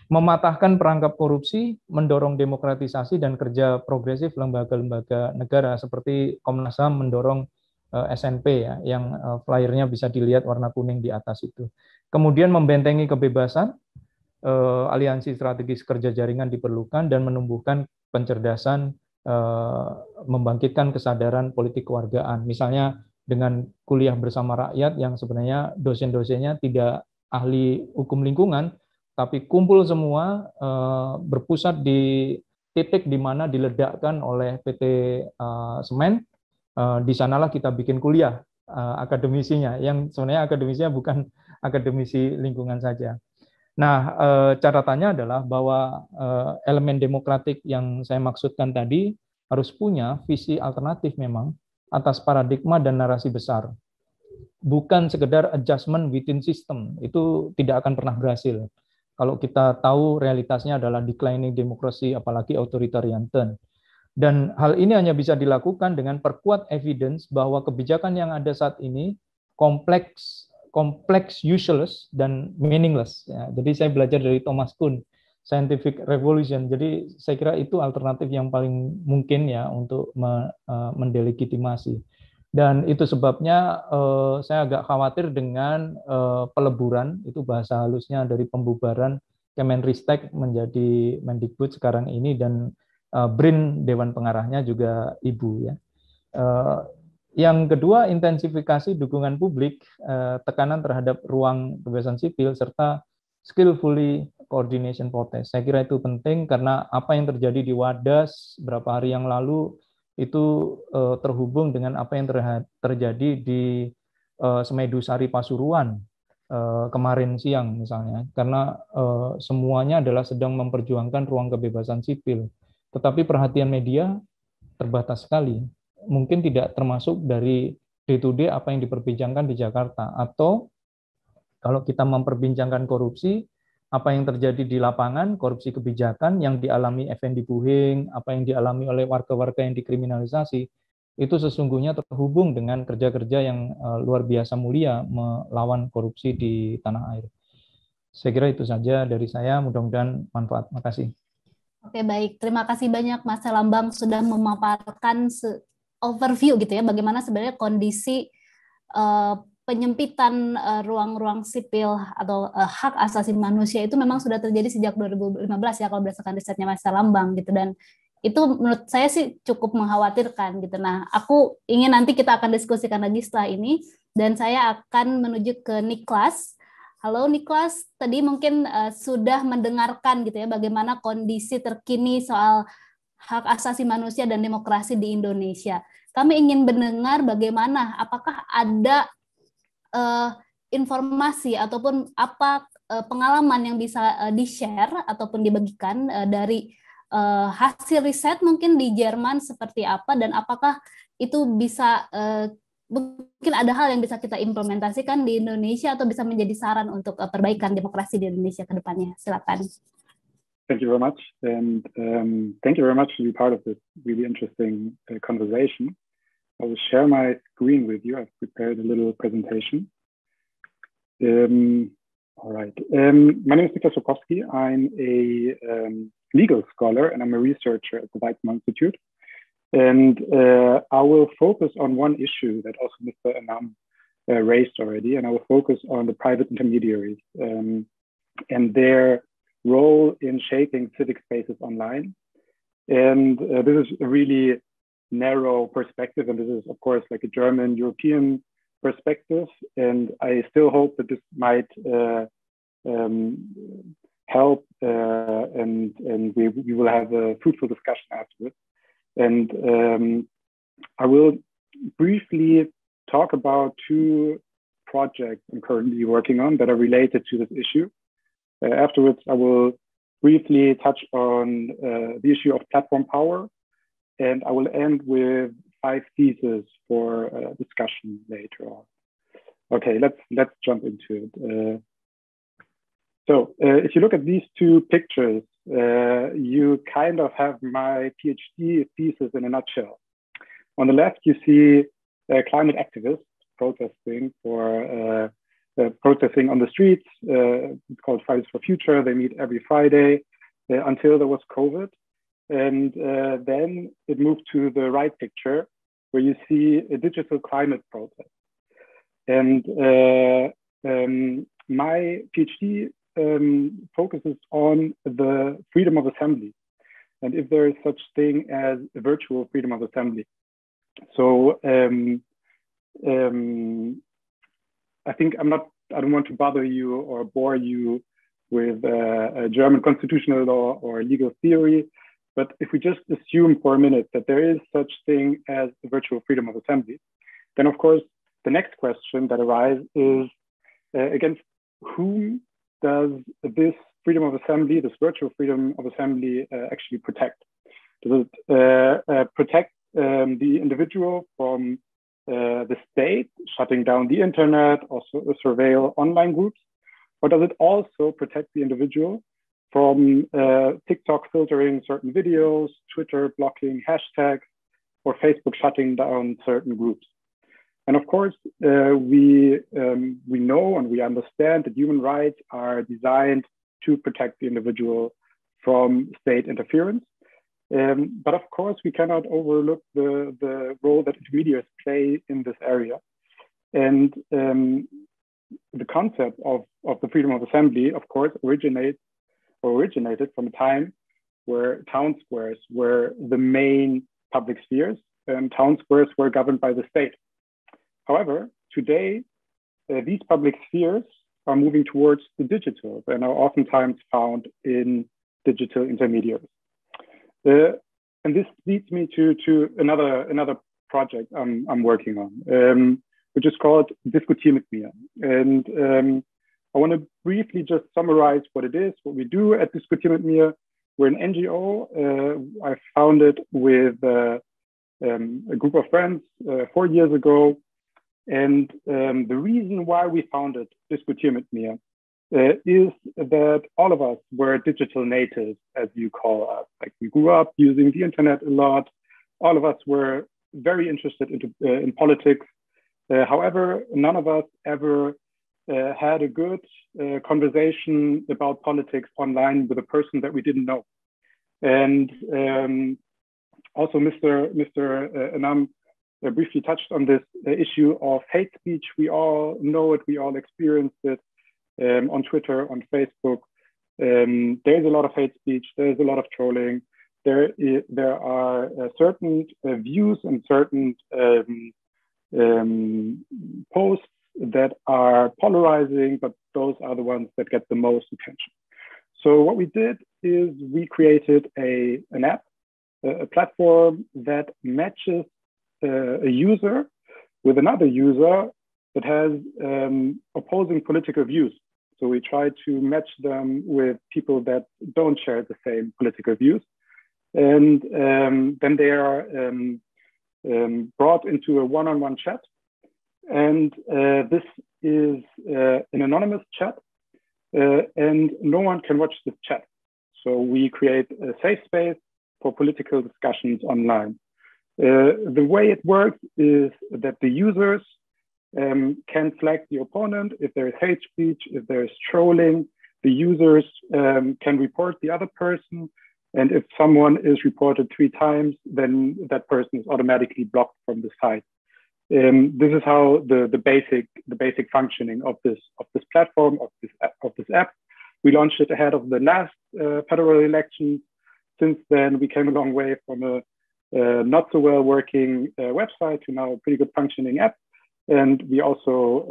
Mematahkan perangkap korupsi, mendorong demokratisasi dan kerja progresif lembaga-lembaga negara seperti Komnas HAM mendorong SNP ya, yang flyernya bisa dilihat warna kuning di atas itu. Kemudian membentengi kebebasan, aliansi strategis kerja jaringan diperlukan dan menumbuhkan pencerdasan, membangkitkan kesadaran politik kewargaan. Misalnya dengan kuliah bersama rakyat yang sebenarnya dosen-dosennya tidak ahli hukum lingkungan, tapi kumpul semua berpusat di titik di mana diledakkan oleh PT Semen. Di sanalah kita bikin kuliah akademisinya, yang sebenarnya akademisinya bukan akademisi lingkungan saja. Nah, catatannya adalah bahwa elemen demokratik yang saya maksudkan tadi harus punya visi alternatif memang atas paradigma dan narasi besar. Bukan sekedar adjustment within system, itu tidak akan pernah berhasil. Kalau kita tahu realitasnya adalah declining demokrasi, apalagi authoritarian turn. Dan hal ini hanya bisa dilakukan dengan perkuat evidence bahwa kebijakan yang ada saat ini kompleks, useless, dan meaningless. Ya, jadi saya belajar dari Thomas Kuhn, Scientific Revolution. Jadi saya kira itu alternatif yang paling mungkin ya untuk mendelegitimasi. Dan itu sebabnya saya agak khawatir dengan peleburan, itu bahasa halusnya dari pembubaran Kemenristek menjadi Mendikbud sekarang ini, dan BRIN Dewan Pengarahnya juga Ibu ya. Yang kedua, intensifikasi dukungan publik, tekanan terhadap ruang kebebasan sipil, serta skillfully coordination protest. Saya kira itu penting karena apa yang terjadi di Wadas beberapa hari yang lalu itu terhubung dengan apa yang terjadi di Semedusari Pasuruan kemarin siang misalnya, karena semuanya adalah sedang memperjuangkan ruang kebebasan sipil. Tetapi perhatian media terbatas sekali. Mungkin tidak termasuk dari day to day apa yang diperbincangkan di Jakarta. Atau kalau kita memperbincangkan korupsi, apa yang terjadi di lapangan, korupsi kebijakan yang dialami Effendi Buhing, apa yang dialami oleh warga-warga yang dikriminalisasi, itu sesungguhnya terhubung dengan kerja-kerja yang luar biasa mulia melawan korupsi di tanah air. Saya kira itu saja dari saya, mudah-mudahan manfaat. Makasih. Oke, baik. Terima kasih banyak Mas Lambang sudah memaparkan overview gitu ya, bagaimana sebenarnya kondisi penyempitan ruang-ruang sipil atau hak asasi manusia itu memang sudah terjadi sejak 2015 ya kalau berdasarkan risetnya Mas Lambang gitu, dan itu menurut saya sih cukup mengkhawatirkan gitu. Nah, aku ingin nanti kita akan diskusikan lagi setelah ini, dan saya akan menuju ke Niklas. Halo Niklas, tadi mungkin sudah mendengarkan gitu ya bagaimana kondisi terkini soal hak asasi manusia dan demokrasi di Indonesia. Kami ingin mendengar bagaimana, apakah ada informasi ataupun apa pengalaman yang bisa di-share ataupun dibagikan dari hasil riset mungkin di Jerman seperti apa, dan apakah itu bisa mungkin ada hal yang bisa kita implementasikan di Indonesia atau bisa menjadi saran untuk perbaikan demokrasi di Indonesia ke depannya. Silakan. Thank you very much, and thank you very much to be part of this really interesting conversation. I will share my screen with you. I've prepared a little presentation. All right. My name is Niklas Sokoski. I'm a legal scholar and I'm a researcher at the Weizmann Institute. And I will focus on one issue that also Mr. Anam raised already, and I will focus on the private intermediaries and their role in shaping civic spaces online. And this is a really narrow perspective, and this is, of course, like a German European perspective. And I still hope that this might help, and we will have a fruitful discussion afterwards. And I will briefly talk about two projects I'm currently working on that are related to this issue. Afterwards, I will briefly touch on the issue of platform power, and I will end with 5 theses for discussion later on. Okay, let's jump into it. So if you look at these two pictures, you kind of have my PhD thesis in a nutshell. On the left, you see climate activists protesting protesting on the streets. It's called Fridays for Future. They meet every Friday until there was COVID. And then it moved to the right picture, where you see a digital climate protest. And my PhD focuses on the freedom of assembly, and if there is such thing as a virtual freedom of assembly. So I think I don't want to bother you or bore you with a German constitutional law or legal theory, but if we just assume for a minute that there is such thing as a virtual freedom of assembly, then of course the next question that arises is against whom does this freedom of assembly, this virtual freedom of assembly, actually protect? Does it protect the individual from the state shutting down the internet or surveil online groups? Or does it also protect the individual from TikTok filtering certain videos, Twitter blocking hashtags, or Facebook shutting down certain groups? And of course, we know and we understand that human rights are designed to protect the individual from state interference. But of course, we cannot overlook the role that intermediaries play in this area. And the concept of the freedom of assembly, of course, originated from a time where town squares were the main public spheres, and town squares were governed by the state. However, today, these public spheres are moving towards the digital and are oftentimes found in digital intermediaries. And this leads me to another project I'm working on. which is called Diskutier mit mir. And I want to briefly just summarize what it is, what we do at Diskutier mit mir. We're an NGO I founded with a group of friends 4 years ago. And the reason why we founded Diskutier mit mir is that all of us were digital natives, as you call us. Like, we grew up using the internet a lot. All of us were very interested in politics. However, none of us ever had a good conversation about politics online with a person that we didn't know. And also Mr. Anam briefly touched on this issue of hate speech. We all know it, we all experienced it on Twitter, on Facebook. There's a lot of hate speech, there's a lot of trolling. There are certain views and certain posts that are polarizing, but those are the ones that get the most attention. So what we did is we created an app, a platform that matches a user with another user that has opposing political views. So we try to match them with people that don't share the same political views. And then they are brought into a one-on-one chat. And this is an anonymous chat, and no one can watch this chat. So we create a safe space for political discussions online. The way it works is that the users can flag the opponent if there is hate speech, if there is trolling. The users can report the other person. And if someone is reported 3 times, then that person is automatically blocked from the site. This is how the basic functioning of this platform, of this app. We launched it ahead of the last federal election. Since then, we came a long way from a not so well working website to now a pretty good functioning app. And we also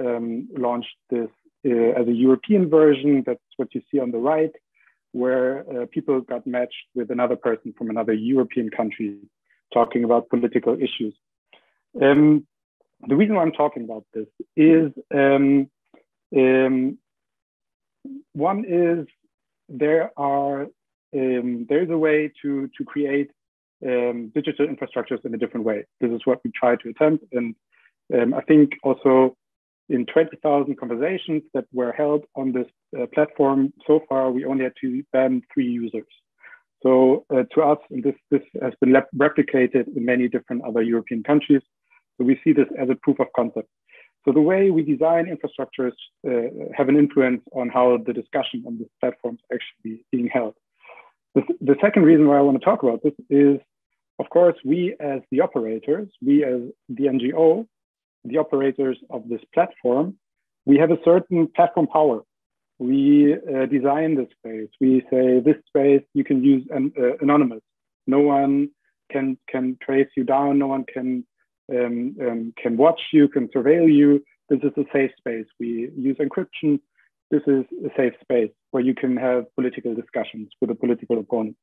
launched this as a European version. That's what you see on the right, where people got matched with another person from another European country talking about political issues. The reason why I'm talking about this is one is there's a way to create digital infrastructures in a different way. This is what we try to attempt. And I think also in 20,000 conversations that were held on this platform, so far, we only had to ban 3 users. So to us, and this has been replicated in many different other European countries. So we see this as a proof of concept. So the way we design infrastructures have an influence on how the discussion on this platform is actually being held. The second reason why I want to talk about this is, of course, we as the operators, we as the NGO, the operators of this platform, we have a certain platform power. We design this space. We say this space you can use anonymous. No one can trace you down. No one can watch you, can surveil you. This is a safe space. We use encryption. This is a safe space where you can have political discussions with a political opponent.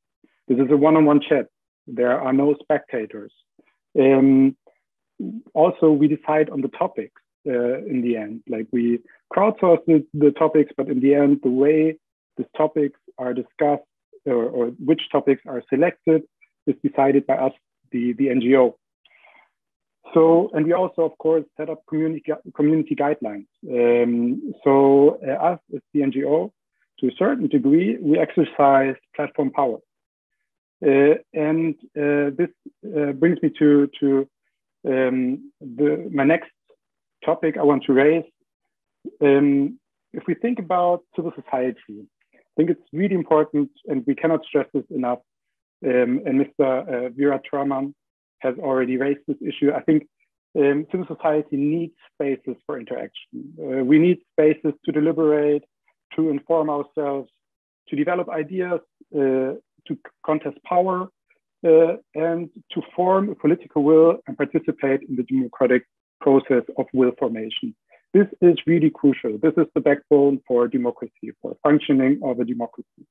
This is a one-on-one chat. There are no spectators. Also, we decide on the topics in the end. Like, we crowdsource the topics, but in the end, the way these topics are discussed or which topics are selected is decided by us, the NGO. So, and we also, of course, set up community guidelines. Us as the NGO, to a certain degree, we exercise platform power. This brings me to my next topic I want to raise. If we think about civil society, I think it's really important, and we cannot stress this enough, and Mr. Veeratraman has already raised this issue. I think civil society needs spaces for interaction. We need spaces to deliberate, to inform ourselves, to develop ideas, to contest power, and to form a political will and participate in the democratic process of will formation. This is really crucial. This is the backbone for democracy, for functioning of a democracy.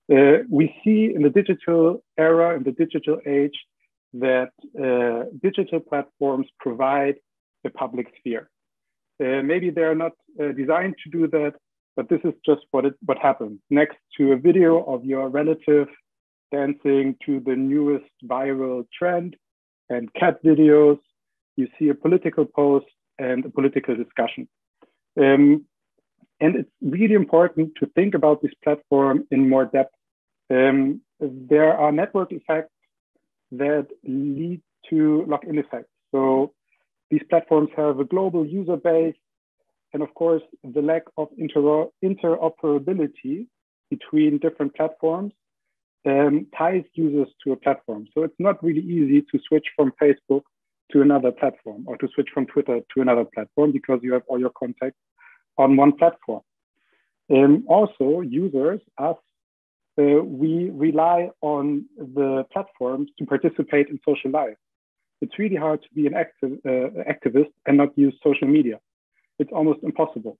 We see in the digital era, in the digital age, that digital platforms provide a public sphere. Maybe they're not designed to do that, but this is just what happens. Next to a video of your relative dancing to the newest viral trend and cat videos, you see a political post and a political discussion. And it's really important to think about this platform in more depth. There are network effects that lead to lock-in effects. So these platforms have a global user base, and of course, the lack of interoperability between different platforms ties users to a platform. So it's not really easy to switch from Facebook to another platform or to switch from Twitter to another platform because you have all your contacts on one platform. Also, users, us, we rely on the platforms to participate in social life. It's really hard to be an activist and not use social media. It's almost impossible.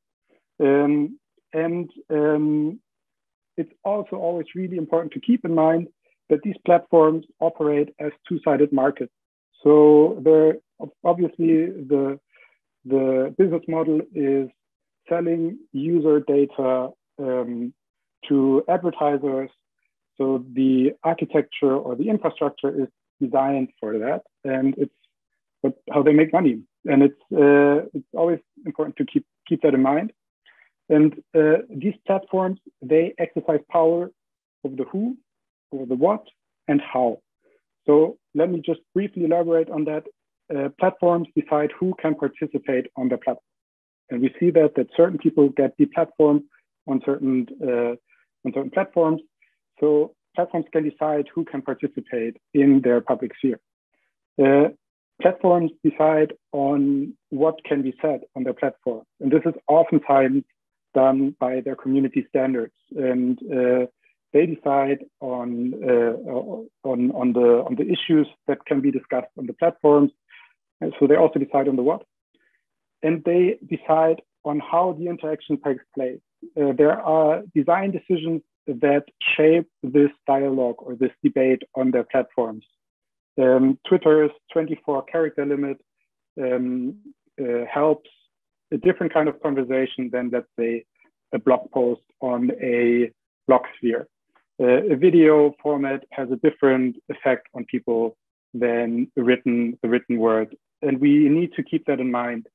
It's also always really important to keep in mind that these platforms operate as two-sided markets. So obviously the business model is selling user data to advertisers. So the architecture or the infrastructure is designed for that, and it's how they make money. And it's always important to keep that in mind. And these platforms, they exercise power over the who, over the what, and how. So let me just briefly elaborate on that. Platforms decide who can participate on their platform. And we see that certain people get deplatformed on certain platforms. So platforms can decide who can participate in their public sphere. Platforms decide on what can be said on their platform. And this is oftentimes done by their community standards. And they decide on the issues that can be discussed on the platforms. And so they also decide on the what. And they decide on how the interaction takes place. There are design decisions that shape this dialogue or this debate on their platforms. Twitter's 24-character limit helps a different kind of conversation than, let's say, a blog post on a blog sphere. A video format has a different effect on people than the written word. And we need to keep that in mind,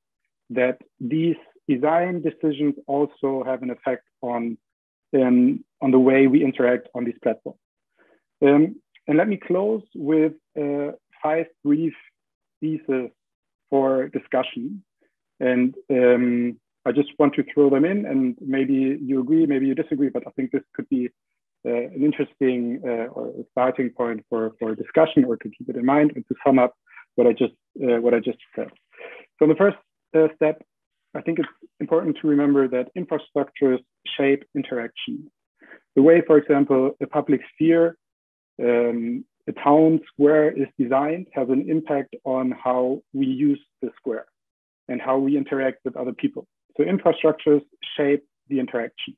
that these design decisions also have an effect on the way we interact on these platforms. And let me close with 5 brief pieces for discussion. And I just want to throw them in, and maybe you agree, maybe you disagree, but I think this could be an interesting or a starting point for discussion, or to keep it in mind and to sum up what I just said. So the first step, I think it's important to remember that infrastructures shape interaction. The way, for example, a public sphere, a town square is designed has an impact on how we use the square and how we interact with other people. So infrastructures shape the interaction.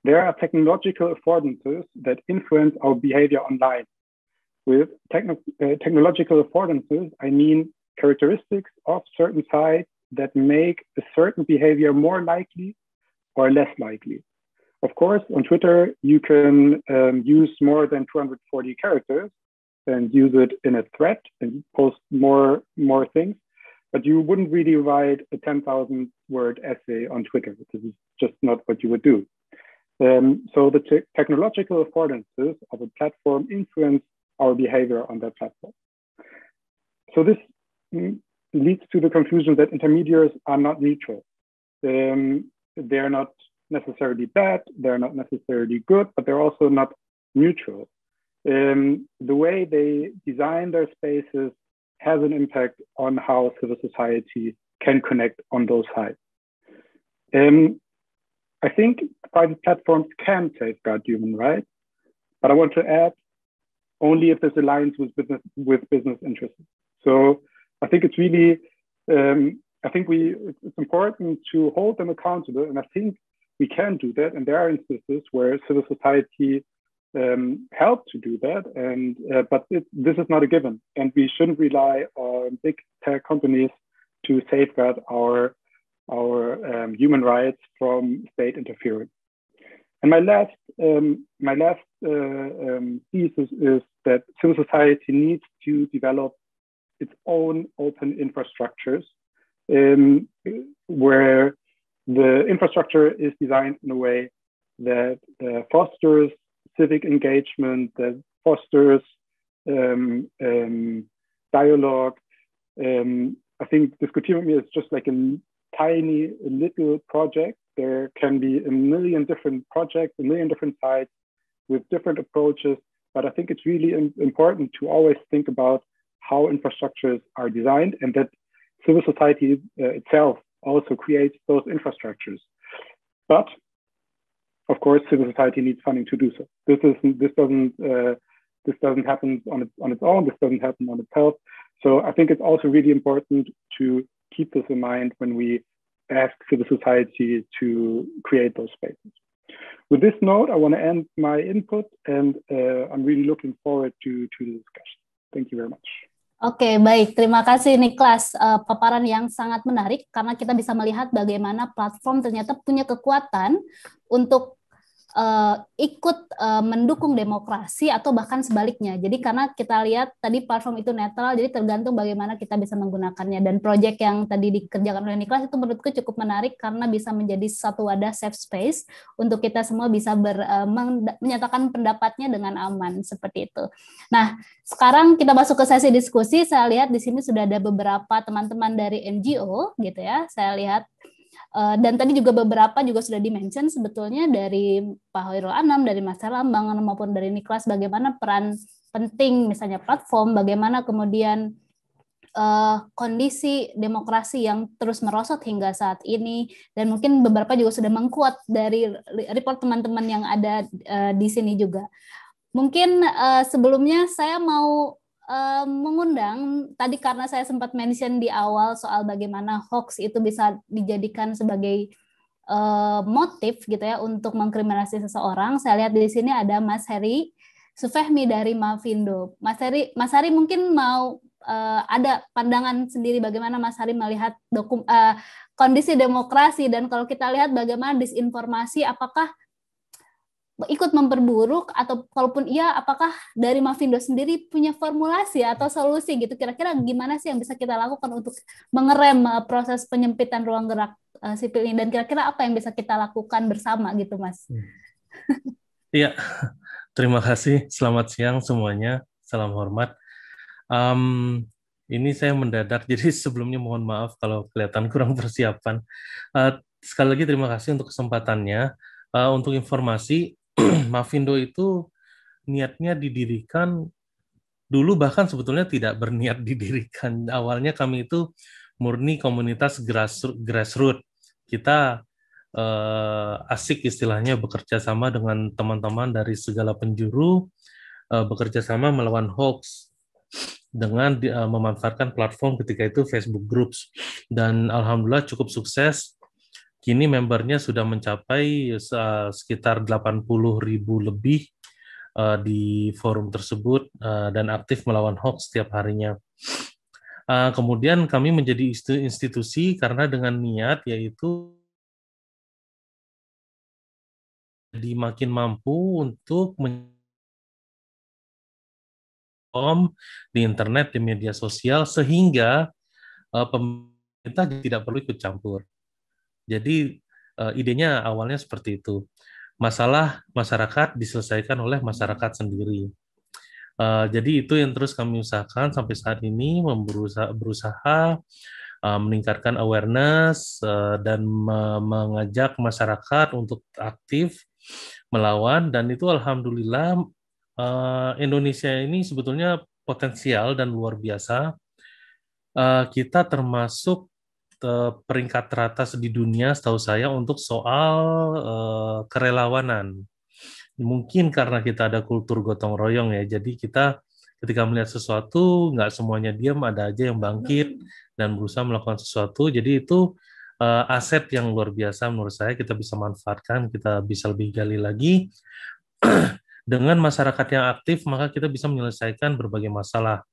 There are technological affordances that influence our behavior online. With technological affordances, I mean characteristics of certain sites that make a certain behavior more likely or less likely. Of course, on Twitter, you can use more than 240 characters and use it in a thread and post more things, but you wouldn't really write a 10,000 word essay on Twitter. This is just not what you would do. So the technological affordances of a platform influence our behavior on that platform. So this leads to the conclusion that intermediaries are not neutral. They're not necessarily bad, they're not necessarily good, but they're also not neutral. The way they design their spaces has an impact on how civil society can connect on those sides. I think private platforms can safeguard human rights, but I want to add only if this aligns with business interests. So I think it's really, it's important to hold them accountable, and I think we can do that. And there are instances where civil society help to do that, and but this is not a given, and we shouldn't rely on big tech companies to safeguard our human rights from state interference. And my last thesis is that civil society needs to develop its own open infrastructures, where the infrastructure is designed in a way that fosters civic engagement, that fosters dialogue. I think Diskutieren is just like a tiny little project. There can be a million different projects, a million different sites with different approaches. But I think it's really important to always think about how infrastructures are designed, and that civil society itself also creates those infrastructures. But of course, civil society needs funding to do so. This doesn't happen on its own. This doesn't happen on itself. So I think it's also really important to keep this in mind when we ask civil society to create those spaces. With this note, I want to end my input, and I'm really looking forward to the discussion. Thank you very much. Oke, baik. Terima kasih Niklas. Paparan yang sangat menarik karena kita bisa melihat bagaimana platform ternyata punya kekuatan untuk ikut mendukung demokrasi atau bahkan sebaliknya. Jadi karena kita lihat tadi platform itu netral, jadi tergantung bagaimana kita bisa menggunakannya. Dan proyek yang tadi dikerjakan oleh Niklas itu menurutku cukup menarik karena bisa menjadi satu wadah safe space untuk kita semua bisa menyatakan pendapatnya dengan aman seperti itu. Nah, sekarang kita masuk ke sesi diskusi. Saya lihat di sini sudah ada beberapa teman-teman dari NGO gitu ya. Saya lihat dan tadi juga beberapa juga sudah di-mention sebetulnya dari Pak Hoirul Anam, dari Mas Herlambang, maupun dari Niklas, bagaimana peran penting misalnya platform, bagaimana kemudian kondisi demokrasi yang terus merosot hingga saat ini, dan mungkin beberapa juga sudah mengquote dari report teman-teman yang ada di sini juga. Mungkin sebelumnya saya mau mengundang, tadi karena saya sempat mention di awal soal bagaimana hoax itu bisa dijadikan sebagai motif gitu ya untuk mengkriminalisasi seseorang. Saya lihat di sini ada Mas Heri Sufehmi dari Mafindo. Mas Hari mungkin mau ada pandangan sendiri bagaimana Mas Hari melihat kondisi demokrasi, dan kalau kita lihat bagaimana disinformasi, apakah ikut memperburuk, atau kalaupun iya, apakah dari Mafindo sendiri punya formulasi atau solusi gitu, kira-kira gimana sih yang bisa kita lakukan untuk mengerem proses penyempitan ruang gerak sipil ini, dan kira-kira apa yang bisa kita lakukan bersama gitu, Mas? Iya, terima kasih. Selamat siang semuanya. Salam hormat. Ini saya mendadak, jadi sebelumnya mohon maaf kalau kelihatan kurang persiapan. Sekali lagi terima kasih untuk kesempatannya. Untuk informasi, Mafindo itu niatnya didirikan dulu, bahkan sebetulnya tidak berniat didirikan. Awalnya kami itu murni komunitas grassroots. Kita asik istilahnya bekerja sama dengan teman-teman dari segala penjuru, bekerja sama melawan hoax dengan memanfaatkan platform ketika itu Facebook Groups. Dan alhamdulillah cukup sukses. Kini membernya sudah mencapai sekitar 80.000 lebih di forum tersebut dan aktif melawan hoax setiap harinya. Kemudian kami menjadi institusi karena dengan niat yaitu jadi makin mampu untuk di internet, di media sosial, sehingga pemerintah tidak perlu ikut campur. Jadi idenya awalnya seperti itu. Masalah masyarakat diselesaikan oleh masyarakat sendiri. Jadi itu yang terus kami usahakan sampai saat ini, berusaha meningkatkan awareness dan mengajak masyarakat untuk aktif melawan, dan itu alhamdulillah Indonesia ini sebetulnya potensial dan luar biasa. Kita termasuk peringkat teratas di dunia setahu saya untuk soal kerelawanan. Mungkin karena kita ada kultur gotong royong ya, jadi kita ketika melihat sesuatu nggak semuanya diam, ada aja yang bangkit dan berusaha melakukan sesuatu. Jadi itu aset yang luar biasa menurut saya, kita bisa manfaatkan, kita bisa lebih gali lagi. Dengan masyarakat yang aktif, maka kita bisa menyelesaikan berbagai masalah.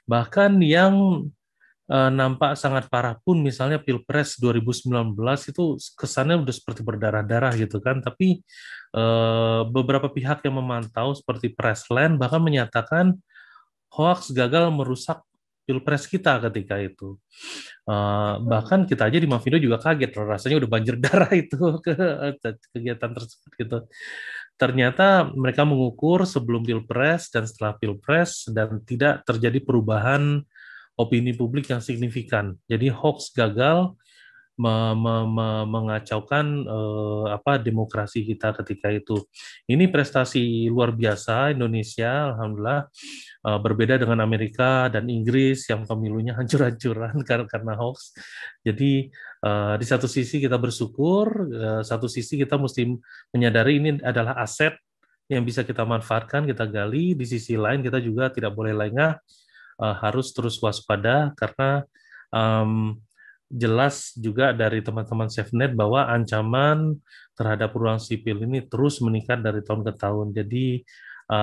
Bahkan yang nampak sangat parah pun, misalnya Pilpres 2019 itu kesannya udah seperti berdarah-darah gitu kan, tapi beberapa pihak yang memantau seperti Pressland bahkan menyatakan hoax gagal merusak Pilpres kita ketika itu. Bahkan kita aja di Mavindo juga kaget, rasanya udah banjir darah itu ke kegiatan tersebut gitu. Ternyata mereka mengukur sebelum Pilpres dan setelah Pilpres dan tidak terjadi perubahan opini publik yang signifikan. Jadi hoax gagal mengacaukan demokrasi kita ketika itu. Ini prestasi luar biasa Indonesia, alhamdulillah, berbeda dengan Amerika dan Inggris yang pemilunya hancur-hancuran karena hoax. Jadi di satu sisi kita bersyukur, satu sisi kita mesti menyadari ini adalah aset yang bisa kita manfaatkan, kita gali. Di sisi lain kita juga tidak boleh lengah, harus terus waspada karena jelas juga dari teman-teman SafeNet bahwa ancaman terhadap ruang sipil ini terus meningkat dari tahun ke tahun. Jadi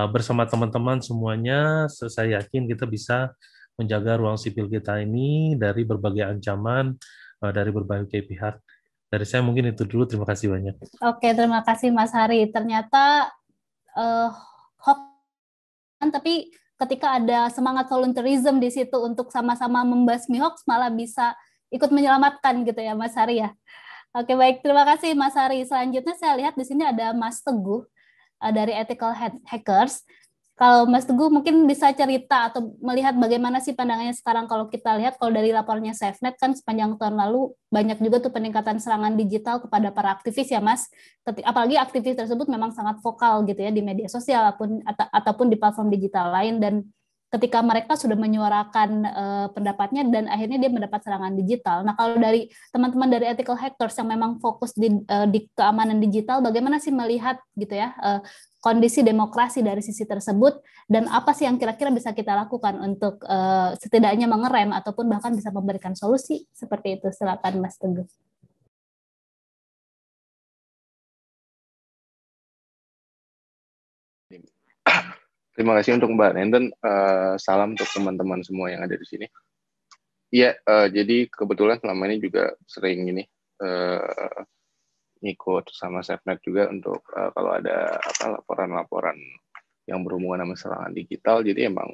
bersama teman-teman semuanya, saya yakin kita bisa menjaga ruang sipil kita ini dari berbagai ancaman, dari berbagai pihak. Dari saya mungkin itu dulu, terima kasih banyak. Oke, terima kasih Mas Hari. Ternyata hoax, tapi ketika ada semangat volunteerism di situ untuk sama-sama membasmi hoax, malah bisa ikut menyelamatkan gitu ya Mas Hari ya. Oke, baik, terima kasih Mas Hari. Selanjutnya saya lihat di sini ada Mas Teguh dari Ethical Hackers. Kalau Mas Teguh mungkin bisa cerita atau melihat bagaimana sih pandangannya sekarang kalau kita lihat kalau dari laporannya SafeNet kan sepanjang tahun lalu banyak juga tuh peningkatan serangan digital kepada para aktivis ya Mas. Apalagi aktivis tersebut memang sangat vokal gitu ya di media sosial ataupun di platform digital lain, dan ketika mereka sudah menyuarakan pendapatnya dan akhirnya dia mendapat serangan digital. Nah, kalau dari teman-teman dari Ethical Hackers yang memang fokus di keamanan digital, bagaimana sih melihat gitu ya kondisi demokrasi dari sisi tersebut, dan apa sih yang kira-kira bisa kita lakukan untuk setidaknya mengerem ataupun bahkan bisa memberikan solusi seperti itu? Silakan Mas Teguh. Terima kasih untuk Mbak Nenden. Salam untuk teman-teman semua yang ada di sini. Iya, jadi kebetulan selama ini juga sering ini ngikut sama SafeNet juga untuk kalau ada laporan-laporan yang berhubungan sama serangan digital. Jadi emang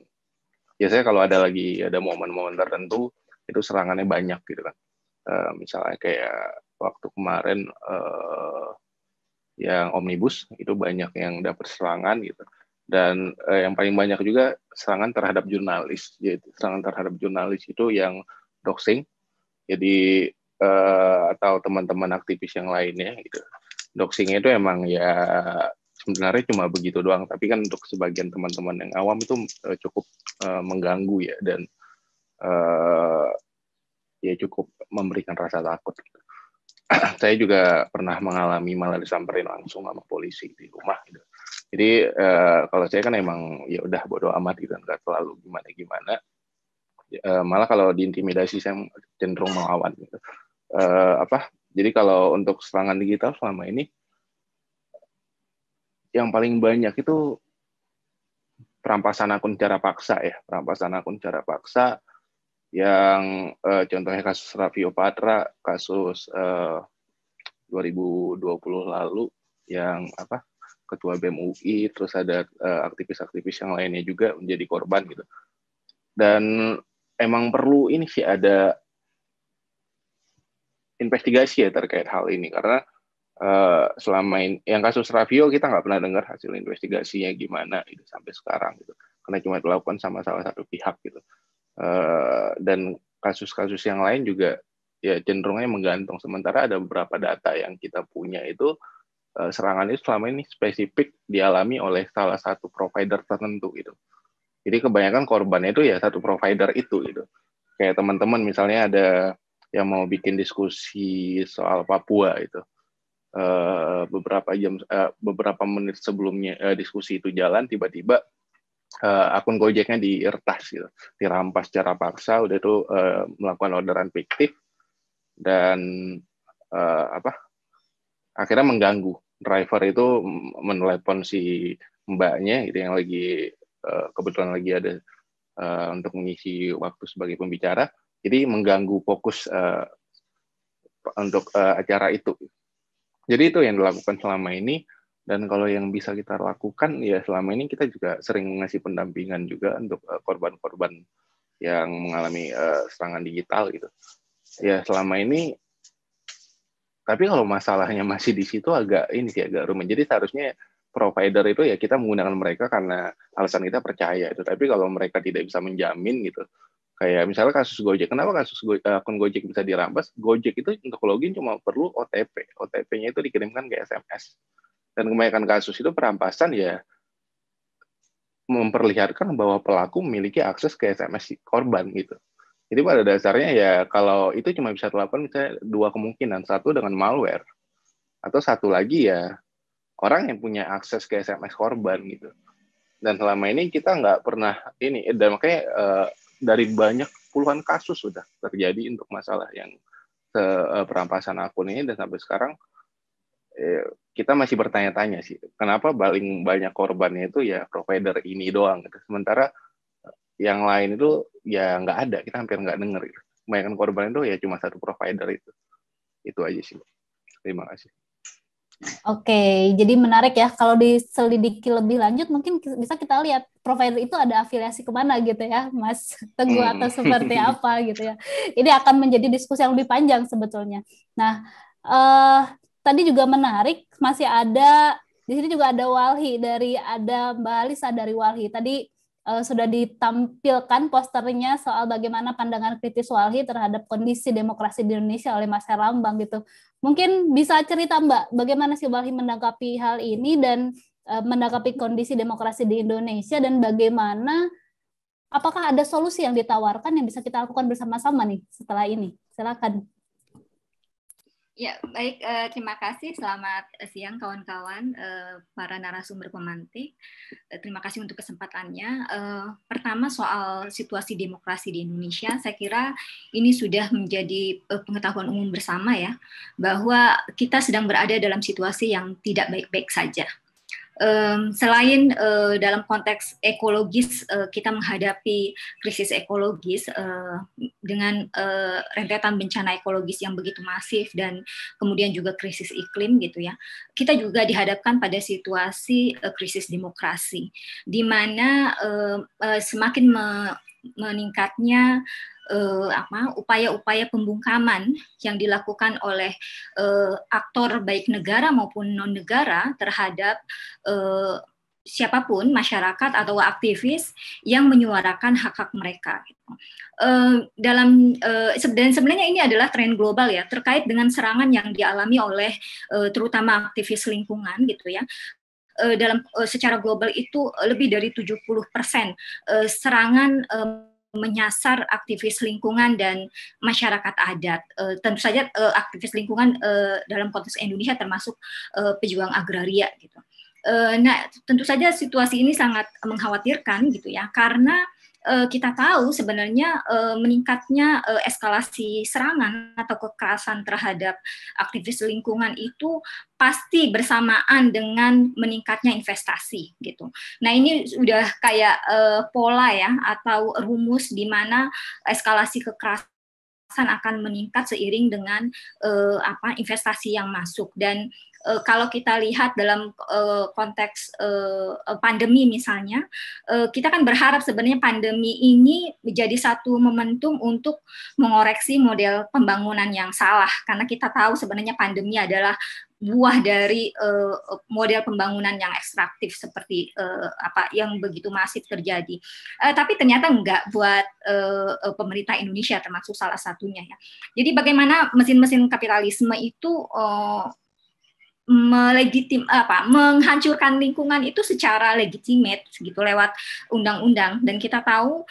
biasanya kalau ada momen-momen tertentu itu serangannya banyak gitu kan. Misalnya kayak waktu kemarin yang Omnibus itu banyak yang dapat serangan gitu. Dan yang paling banyak juga serangan terhadap jurnalis. Jadi serangan terhadap jurnalis itu yang doxing. Jadi atau teman-teman aktivis yang lainnya gitu. Doxing itu emang ya sebenarnya cuma begitu doang, tapi kan untuk sebagian teman-teman yang awam itu cukup mengganggu ya, dan ya cukup memberikan rasa takut gitu. Saya juga pernah mengalami malah disamperin langsung sama polisi di rumah gitu. Jadi kalau saya kan emang ya udah bodo amat gitu, nggak terlalu gimana-gimana. Malah kalau diintimidasi saya cenderung melawan gitu. Jadi kalau untuk serangan digital selama ini yang paling banyak itu perampasan akun secara paksa ya, yang contohnya kasus Raffio Patra, kasus 2020 lalu yang ketua BEM UI, terus ada aktivis-aktivis yang lainnya juga menjadi korban gitu. Dan emang perlu ini sih ada investigasi ya terkait hal ini, karena selama ini yang kasus Raffio kita nggak pernah dengar hasil investigasinya gimana gitu sampai sekarang gitu, karena cuma dilakukan sama salah satu pihak gitu. Dan kasus-kasus yang lain juga ya cenderungnya menggantung. Sementara ada beberapa data yang kita punya itu serangan itu selama ini spesifik dialami oleh salah satu provider tertentu gitu. Jadi kebanyakan korbannya itu ya satu provider itu gitu. Kayak teman-teman misalnya ada yang mau bikin diskusi soal Papua itu, beberapa menit sebelumnya diskusi itu jalan, tiba-tiba akun Gojeknya diretas gitu, dirampas secara paksa, udah itu melakukan orderan fiktif dan akhirnya mengganggu. Driver itu menelepon si mbaknya gitu yang lagi kebetulan lagi ada untuk mengisi waktu sebagai pembicara, Jadi mengganggu fokus untuk acara itu. Jadi itu yang dilakukan selama ini. Dan kalau yang bisa kita lakukan, ya selama ini kita juga sering ngasih pendampingan juga untuk korban-korban yang mengalami serangan digital gitu. Ya selama ini, tapi kalau masalahnya masih di situ agak rumit. Jadi seharusnya provider itu ya kita menggunakan mereka karena alasan kita percaya itu. Tapi kalau mereka tidak bisa menjamin gitu, kayak misalnya kasus Gojek, kenapa akun Gojek bisa dirampas? Gojek itu untuk login cuma perlu OTP. OTP-nya itu dikirimkan ke SMS. Dan kebanyakan kasus itu perampasan ya memperlihatkan bahwa pelaku memiliki akses ke SMS korban gitu. Jadi pada dasarnya ya kalau itu cuma bisa dilakukan misalnya dua kemungkinan, satu dengan malware, atau satu lagi ya orang yang punya akses ke SMS korban gitu. Dan selama ini kita nggak pernah dan makanya dari banyak puluhan kasus sudah terjadi untuk masalah yang perampasan akun ini, dan sampai sekarang kita masih bertanya-tanya sih, kenapa paling banyak korbannya itu ya provider ini doang gitu. Sementara yang lain itu ya nggak ada, kita hampir nggak dengar gitu. Kebanyakan korban itu ya cuma satu provider itu. Itu aja sih. Terima kasih. Oke, jadi menarik ya, kalau diselidiki lebih lanjut mungkin bisa kita lihat provider itu ada afiliasi kemana gitu ya, Mas Teguh, atau seperti apa gitu ya. Ini akan menjadi diskusi yang lebih panjang sebetulnya. Nah, tadi juga menarik, masih ada di sini juga ada Mbak Alisa dari Walhi. Tadi sudah ditampilkan posternya soal bagaimana pandangan kritis Walhi terhadap kondisi demokrasi di Indonesia oleh Mas Herlambang gitu. Mungkin bisa cerita Mbak, bagaimana sih Walhi menanggapi hal ini dan menanggapi kondisi demokrasi di Indonesia, dan bagaimana, apakah ada solusi yang ditawarkan yang bisa kita lakukan bersama-sama nih setelah ini? Silakan. Ya, baik. Terima kasih. Selamat siang kawan-kawan, para narasumber pemantik. Terima kasih untuk kesempatannya. Pertama, soal situasi demokrasi di Indonesia, saya kira ini sudah menjadi pengetahuan umum bersama ya, bahwa kita sedang berada dalam situasi yang tidak baik-baik saja. Selain dalam konteks ekologis, kita menghadapi krisis ekologis dengan rentetan bencana ekologis yang begitu masif, dan kemudian juga krisis iklim gitu ya. Kita juga dihadapkan pada situasi krisis demokrasi, di mana semakin meningkatnya upaya-upaya pembungkaman yang dilakukan oleh aktor baik negara maupun non-negara terhadap siapapun, masyarakat atau aktivis yang menyuarakan hak-hak mereka. Dan sebenarnya ini adalah tren global ya, terkait dengan serangan yang dialami oleh terutama aktivis lingkungan gitu ya. Secara global itu lebih dari 70% serangan menyasar aktivis lingkungan dan masyarakat adat. Tentu saja aktivis lingkungan dalam konteks Indonesia termasuk pejuang agraria gitu. Nah, tentu saja situasi ini sangat mengkhawatirkan gitu ya, karena kita tahu sebenarnya meningkatnya eskalasi serangan atau kekerasan terhadap aktivis lingkungan itu pasti bersamaan dengan meningkatnya investasi gitu. Nah, ini sudah kayak pola ya, atau rumus di mana eskalasi kekerasan akan meningkat seiring dengan investasi yang masuk. Dan kalau kita lihat dalam konteks pandemi misalnya, kita kan berharap sebenarnya pandemi ini menjadi satu momentum untuk mengoreksi model pembangunan yang salah, karena kita tahu sebenarnya pandemi adalah buah dari model pembangunan yang ekstraktif seperti yang begitu masif terjadi. Tapi ternyata enggak buat pemerintah Indonesia, termasuk salah satunya ya. Jadi bagaimana mesin-mesin kapitalisme itu menghancurkan lingkungan itu secara legitimate gitu lewat undang-undang. Dan kita tahu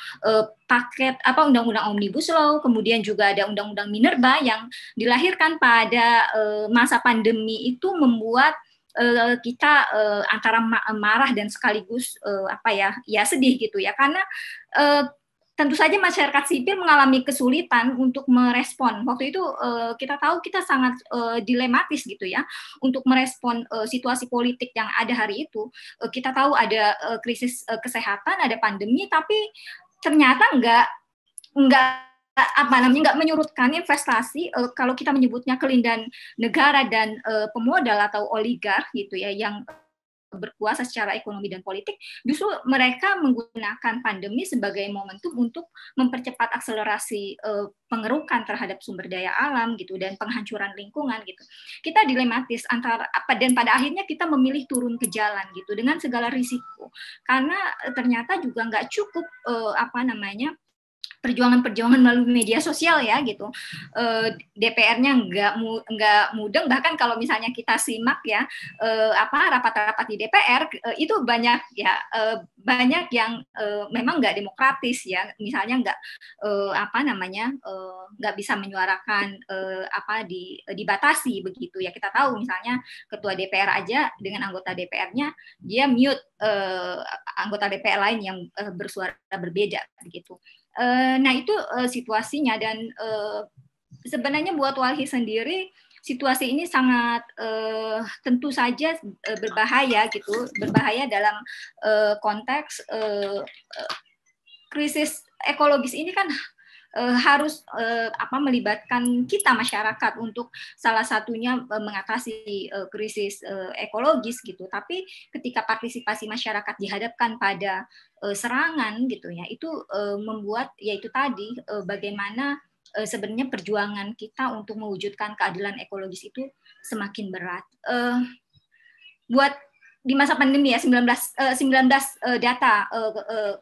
paket undang-undang Omnibus Law, kemudian juga ada undang-undang Minerba yang dilahirkan pada masa pandemi itu membuat kita antara marah dan sekaligus sedih gitu ya, karena tentu saja masyarakat sipil mengalami kesulitan untuk merespon. Waktu itu kita tahu kita sangat dilematis gitu ya untuk merespon situasi politik yang ada hari itu. Kita tahu ada krisis kesehatan, ada pandemi, tapi ternyata enggak nggak menyurutkan investasi, kalau kita menyebutnya kelindahan negara dan pemodal atau oligark gitu ya, yang berkuasa secara ekonomi dan politik, justru mereka menggunakan pandemi sebagai momentum untuk mempercepat akselerasi pengerukan terhadap sumber daya alam gitu dan penghancuran lingkungan gitu. Kita dilematis antara dan pada akhirnya kita memilih turun ke jalan gitu dengan segala risiko, karena ternyata juga nggak cukup perjuangan-perjuangan melalui media sosial ya gitu. DPR-nya nggak mudeng, bahkan kalau misalnya kita simak ya rapat-rapat di DPR itu banyak yang memang nggak demokratis ya, misalnya nggak bisa menyuarakan dibatasi begitu ya. Kita tahu misalnya ketua DPR aja dengan anggota DPR-nya dia mute anggota DPR lain yang bersuara berbeda begitu. Nah itu situasinya, dan sebenarnya buat Walhi sendiri situasi ini sangat tentu saja berbahaya dalam konteks krisis ekologis ini kan harus melibatkan kita masyarakat untuk salah satunya mengatasi krisis ekologis gitu. Tapi ketika partisipasi masyarakat dihadapkan pada serangan gitu ya, itu membuat yaitu tadi bagaimana sebenarnya perjuangan kita untuk mewujudkan keadilan ekologis itu semakin berat. Buat di masa pandemi ya 19 data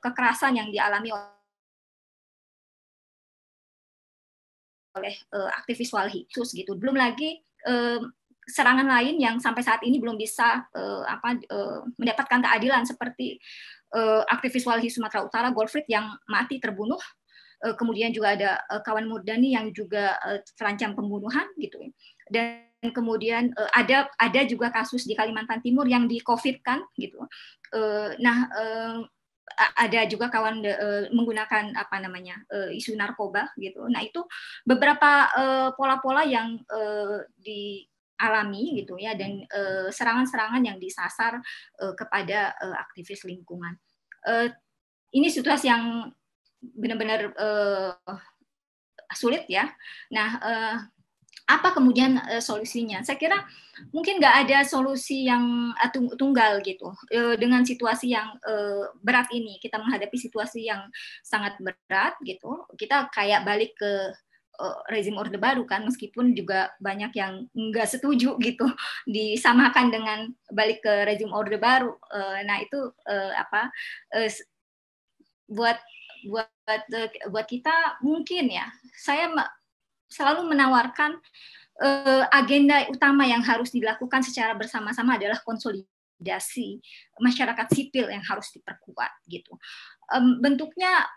kekerasan yang dialami oleh aktivis Walhi khusus gitu. Belum lagi serangan lain yang sampai saat ini belum bisa mendapatkan keadilan, seperti aktivis Walhi Sumatera Utara Golfried yang mati terbunuh. Kemudian juga ada kawan Murdani yang juga terancam pembunuhan gitu. Dan kemudian ada juga kasus di Kalimantan Timur yang di-COVID-kan gitu. Ada juga kawan menggunakan isu narkoba gitu. Nah itu beberapa pola-pola yang dialami gitu ya, dan serangan-serangan yang disasar kepada aktivis lingkungan. Ini situasi yang benar-benar sulit ya. Nah apa kemudian solusinya? Saya kira mungkin nggak ada solusi yang tunggal gitu. Dengan situasi yang berat ini, kita menghadapi situasi yang sangat berat gitu. Kita kayak balik ke rezim Orde Baru kan, meskipun juga banyak yang nggak setuju gitu disamakan dengan balik ke rezim Orde Baru. Nah itu buat kita mungkin ya, saya selalu menawarkan agenda utama yang harus dilakukan secara bersama-sama adalah konsolidasi masyarakat sipil yang harus diperkuat gitu. Bentuknya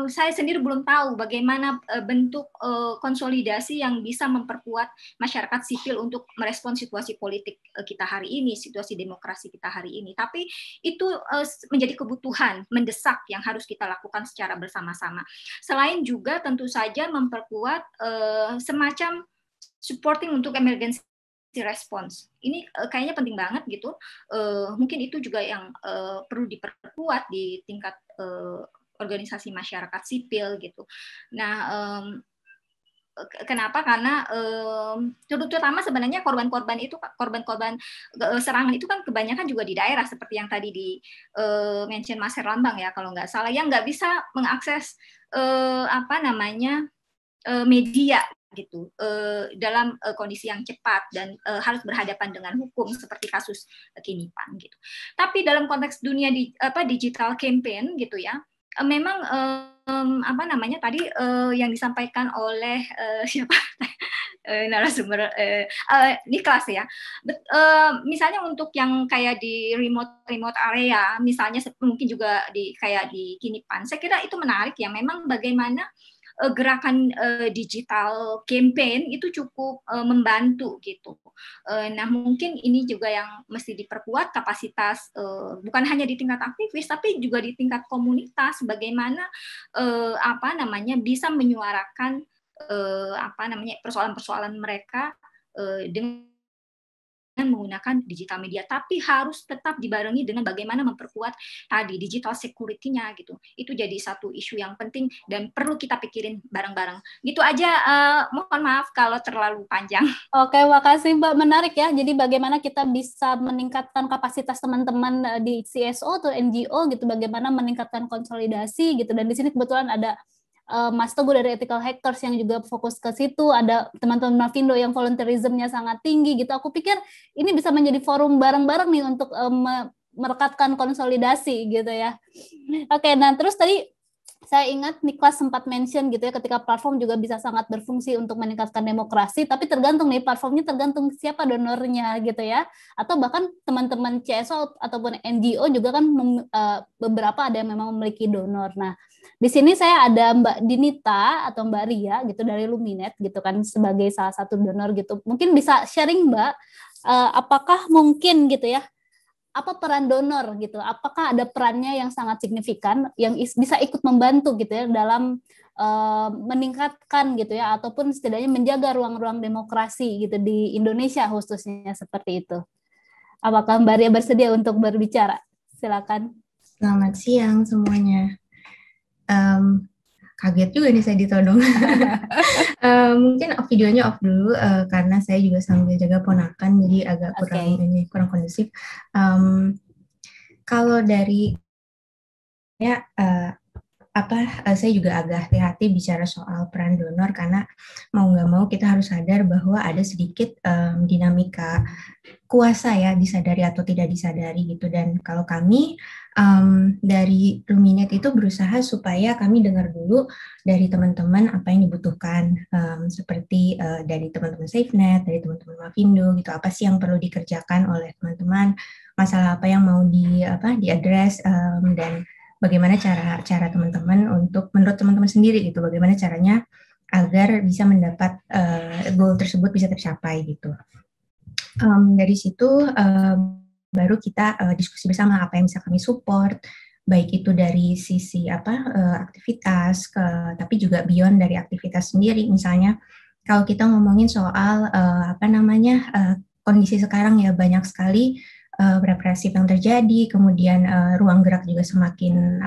saya sendiri belum tahu bagaimana bentuk konsolidasi yang bisa memperkuat masyarakat sipil untuk merespons situasi politik kita hari ini, situasi demokrasi kita hari ini. Tapi itu menjadi kebutuhan mendesak yang harus kita lakukan secara bersama-sama. Selain juga tentu saja memperkuat semacam supporting untuk emergency response. Ini kayaknya penting banget gitu. Mungkin itu juga yang perlu diperkuat di tingkat organisasi masyarakat sipil gitu. Nah, kenapa? Karena terutama sebenarnya korban-korban serangan itu kan kebanyakan juga di daerah seperti yang tadi di mention Mas Herlambang ya kalau nggak salah, yang nggak bisa mengakses media gitu dalam kondisi yang cepat dan harus berhadapan dengan hukum seperti kasus Kinipan gitu. Tapi dalam konteks dunia digital campaign gitu ya, memang tadi yang disampaikan oleh siapa narasumber Niklas ya, misalnya untuk yang kayak di remote area, misalnya mungkin juga kayak di Kinipan, saya kira itu menarik ya, memang bagaimana gerakan digital campaign itu cukup membantu gitu. Nah mungkin ini juga yang mesti diperkuat kapasitas bukan hanya di tingkat aktivis tapi juga di tingkat komunitas, bagaimana bisa menyuarakan persoalan-persoalan mereka dengan menggunakan digital media, tapi harus tetap dibarengi dengan bagaimana memperkuat tadi digital security-nya gitu. Itu jadi satu isu yang penting dan perlu kita pikirin bareng-bareng. Gitu aja, mohon maaf kalau terlalu panjang. Oke, makasih Mbak, menarik ya. Jadi bagaimana kita bisa meningkatkan kapasitas teman-teman di CSO atau NGO gitu, bagaimana meningkatkan konsolidasi gitu. Dan di sini kebetulan ada Mas Teguh dari Ethical Hackers yang juga fokus ke situ, ada teman-teman Mavindo yang volunteerismnya sangat tinggi gitu. Aku pikir ini bisa menjadi forum bareng-bareng nih untuk merekatkan konsolidasi gitu ya. Oke, nah terus tadi saya ingat Niklas sempat mention gitu ya, ketika platform juga bisa sangat berfungsi untuk meningkatkan demokrasi, tapi tergantung nih, platformnya tergantung siapa donornya gitu ya, atau bahkan teman-teman CSO ataupun NGO juga kan beberapa ada yang memang memiliki donor. Nah, di sini saya ada Mbak Dinita atau Mbak Ria gitu dari Luminet gitu kan sebagai salah satu donor gitu. Mungkin bisa sharing Mbak, apakah mungkin gitu ya, apa peran donor gitu? Apakah ada perannya yang sangat signifikan yang bisa ikut membantu gitu ya dalam meningkatkan gitu ya, ataupun setidaknya menjaga ruang-ruang demokrasi gitu di Indonesia khususnya seperti itu? Apakah Mbak Ria bersedia untuk berbicara? Silakan. Selamat siang semuanya. Kaget juga nih saya ditodong. Mungkin videonya off dulu karena saya juga sambil jaga ponakan, jadi agak kurang kondusif. Kalau dari ya saya juga agak hati-hati bicara soal peran donor karena mau nggak mau kita harus sadar bahwa ada sedikit dinamika kuasa ya, disadari atau tidak disadari gitu. Dan kalau kami dari Luminet itu berusaha supaya kami dengar dulu dari teman-teman apa yang dibutuhkan, seperti dari teman-teman SafeNet, dari teman-teman Mavindo gitu, apa sih yang perlu dikerjakan oleh teman-teman, masalah apa yang mau diadres, dan bagaimana cara teman-teman untuk menurut teman-teman sendiri gitu, bagaimana caranya agar bisa mendapat goal tersebut bisa tercapai gitu. Dari situ baru kita diskusi bersama apa yang bisa kami support, baik itu dari sisi aktivitas, tapi juga beyond dari aktivitas sendiri. Misalnya kalau kita ngomongin soal kondisi sekarang ya, banyak sekali represif yang terjadi, kemudian ruang gerak juga semakin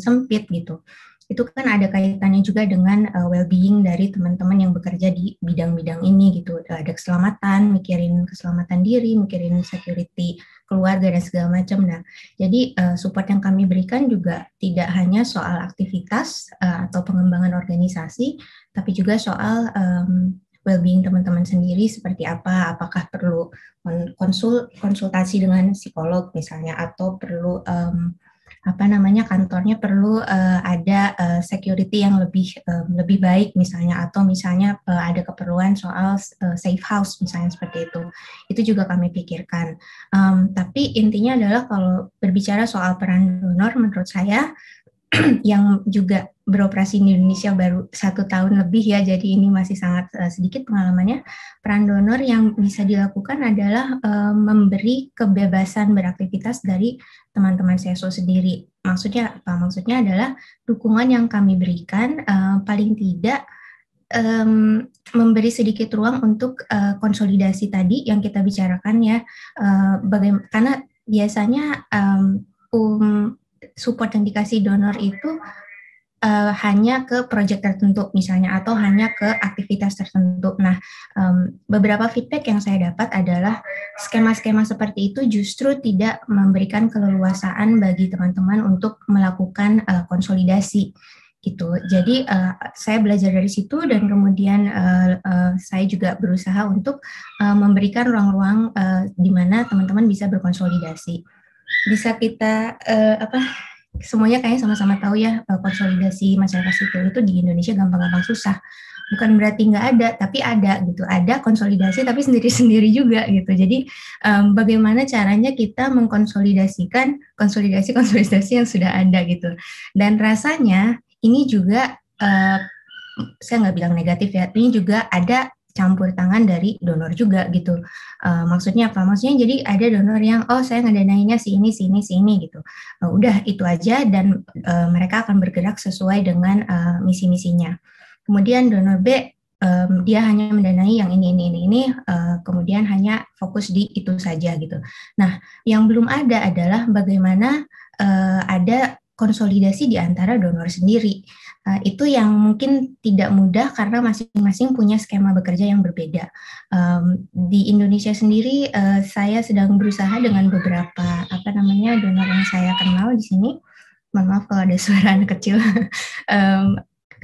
sempit gitu. Itu kan ada kaitannya juga dengan well-being dari teman-teman yang bekerja di bidang-bidang ini gitu. Ada keselamatan, mikirin keselamatan diri, mikirin security keluarga dan segala macam. Nah, jadi support yang kami berikan juga tidak hanya soal aktivitas atau pengembangan organisasi, tapi juga soal well-being teman-teman sendiri seperti apa, apakah perlu konsultasi dengan psikolog misalnya, atau perlu kantornya perlu ada security yang lebih baik misalnya, atau misalnya ada keperluan soal safe house misalnya, seperti itu. Itu juga kami pikirkan. Tapi intinya adalah kalau berbicara soal peran donor, menurut saya yang juga beroperasi di Indonesia baru 1 tahun lebih ya, jadi ini masih sangat sedikit pengalamannya. Peran donor yang bisa dilakukan adalah memberi kebebasan beraktivitas dari teman-teman CSO sendiri. Maksudnya apa? Maksudnya adalah dukungan yang kami berikan paling tidak memberi sedikit ruang untuk konsolidasi tadi yang kita bicarakan ya, karena biasanya support yang dikasih donor itu hanya ke proyek tertentu misalnya, atau hanya ke aktivitas tertentu. Nah, beberapa feedback yang saya dapat adalah skema-skema seperti itu justru tidak memberikan keleluasaan bagi teman-teman untuk melakukan konsolidasi gitu. Jadi saya belajar dari situ, dan kemudian saya juga berusaha untuk memberikan ruang-ruang di mana teman-teman bisa berkonsolidasi. Bisa kita semuanya kayaknya sama-sama tahu ya, konsolidasi masyarakat sipil itu di Indonesia gampang-gampang susah. Bukan berarti nggak ada, tapi ada gitu. Ada konsolidasi tapi sendiri-sendiri juga gitu. Jadi bagaimana caranya kita mengkonsolidasikan konsolidasi yang sudah ada gitu. Dan rasanya ini juga saya nggak bilang negatif ya, ini juga ada campur tangan dari donor juga gitu. Maksudnya apa? Maksudnya jadi ada donor yang saya ngedanainnya si ini gitu. Udah itu aja, dan mereka akan bergerak sesuai dengan misi-misinya. Kemudian donor B dia hanya mendanai yang ini, kemudian hanya fokus di itu saja gitu. Nah, yang belum ada adalah bagaimana ada konsolidasi di antara donor sendiri. Itu yang mungkin tidak mudah karena masing-masing punya skema bekerja yang berbeda. Di Indonesia sendiri, saya sedang berusaha dengan beberapa donor yang saya kenal di sini. Mohon maaf kalau ada suara anak kecil.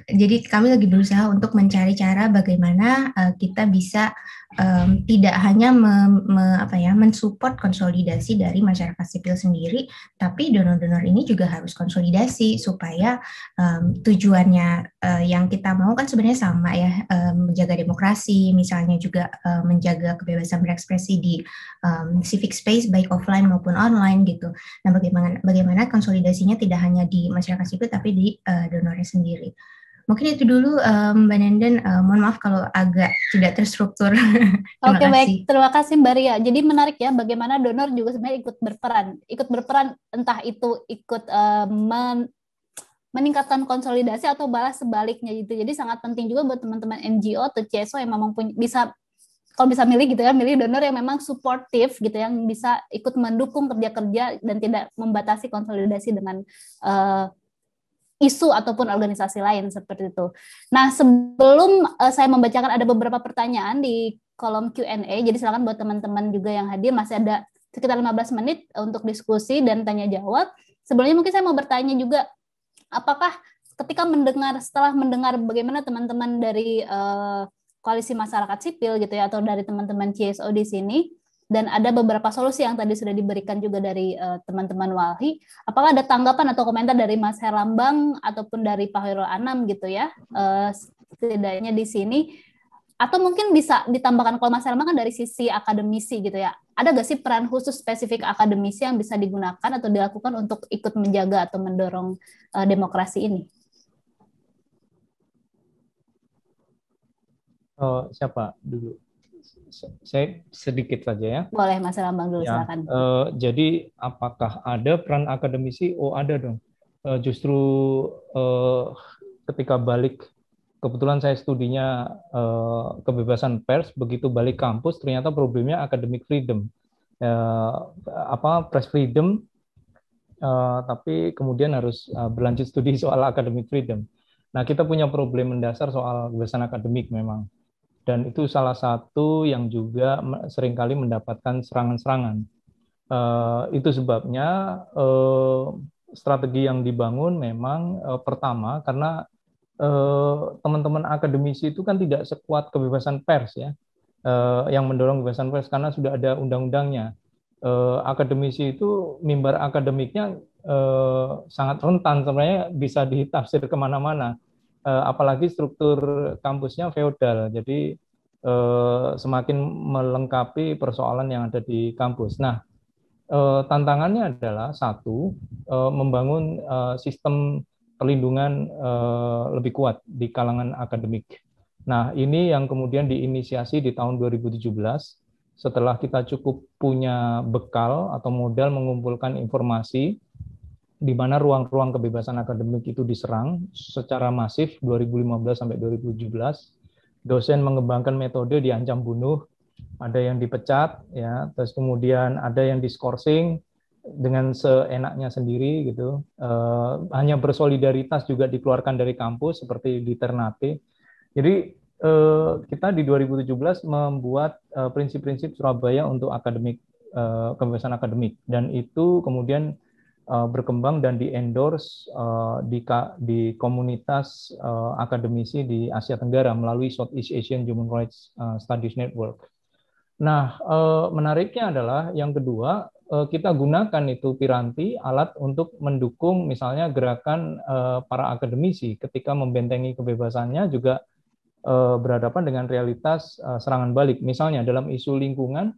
Jadi kami lagi berusaha untuk mencari cara bagaimana kita bisa tidak hanya mensupport konsolidasi dari masyarakat sipil sendiri, tapi donor-donor ini juga harus konsolidasi supaya tujuannya yang kita mau kan sebenarnya sama ya, menjaga demokrasi, misalnya juga menjaga kebebasan berekspresi di civic space baik offline maupun online gitu. Nah, bagaimana konsolidasinya tidak hanya di masyarakat sipil tapi di donornya sendiri. Mungkin itu dulu Mbak Nenden, mohon maaf kalau agak tidak terstruktur. Oke, baik, terima kasih Mbak Ria. Jadi menarik ya bagaimana donor juga sebenarnya ikut berperan entah itu ikut meningkatkan konsolidasi atau balas sebaliknya gitu. Jadi sangat penting juga buat teman-teman NGO atau CSO yang memang kalau bisa milih gitu ya, milih donor yang memang suportif gitu, yang bisa ikut mendukung kerja-kerja dan tidak membatasi konsolidasi dengan isu ataupun organisasi lain seperti itu. Nah, sebelum saya membacakan ada beberapa pertanyaan di kolom Q&A, jadi silakan buat teman-teman juga yang hadir, masih ada sekitar 15 menit untuk diskusi dan tanya jawab. Sebelumnya mungkin saya mau bertanya juga, apakah ketika setelah mendengar bagaimana teman-teman dari koalisi masyarakat sipil gitu ya, atau dari teman-teman CSO di sini, dan ada beberapa solusi yang tadi sudah diberikan juga dari teman-teman Walhi. Apakah ada tanggapan atau komentar dari Mas Herlambang ataupun dari Pak Hoirul Anam gitu ya, setidaknya di sini, atau mungkin bisa ditambahkan kalau Mas Herlambang kan dari sisi akademisi gitu ya, ada nggak sih peran khusus spesifik akademisi yang bisa digunakan atau dilakukan untuk ikut menjaga atau mendorong demokrasi ini? Siapa dulu? Saya sedikit saja ya. Boleh Mas Herlambang dulu, ya, silakan. Jadi apakah ada peran akademisi? Oh, ada dong. Justru ketika balik, kebetulan saya studinya kebebasan pers, begitu balik kampus ternyata problemnya academic freedom. Press freedom, tapi kemudian harus berlanjut studi soal academic freedom. Nah, kita punya problem mendasar soal kebebasan akademik memang. Dan itu salah satu yang juga seringkali mendapatkan serangan-serangan. Itu sebabnya strategi yang dibangun memang pertama, karena teman-teman akademisi itu kan tidak sekuat kebebasan pers ya, yang mendorong kebebasan pers karena sudah ada undang-undangnya. Akademisi itu mimbar akademiknya sangat rentan, sebenarnya bisa ditafsir kemana-mana. Apalagi struktur kampusnya feodal, jadi semakin melengkapi persoalan yang ada di kampus. Nah, tantangannya adalah satu, membangun sistem perlindungan lebih kuat di kalangan akademik. Nah, ini yang kemudian diinisiasi di tahun 2017, setelah kita cukup punya bekal atau modal mengumpulkan informasi di mana ruang-ruang kebebasan akademik itu diserang secara masif 2015 sampai 2017. Dosen mengembangkan metode diancam bunuh, ada yang dipecat ya, terus kemudian ada yang diskorsing dengan seenaknya sendiri gitu. Hanya bersolidaritas juga dikeluarkan dari kampus seperti di Ternate. Jadi kita di 2017 membuat prinsip-prinsip Surabaya untuk akademik, kebebasan akademik, dan itu kemudian berkembang dan di-endorse di komunitas akademisi di Asia Tenggara melalui Southeast Asian Human Rights Studies Network. Nah, menariknya adalah yang kedua, kita gunakan itu piranti, alat untuk mendukung misalnya gerakan para akademisi ketika membentengi kebebasannya juga berhadapan dengan realitas serangan balik. Misalnya dalam isu lingkungan,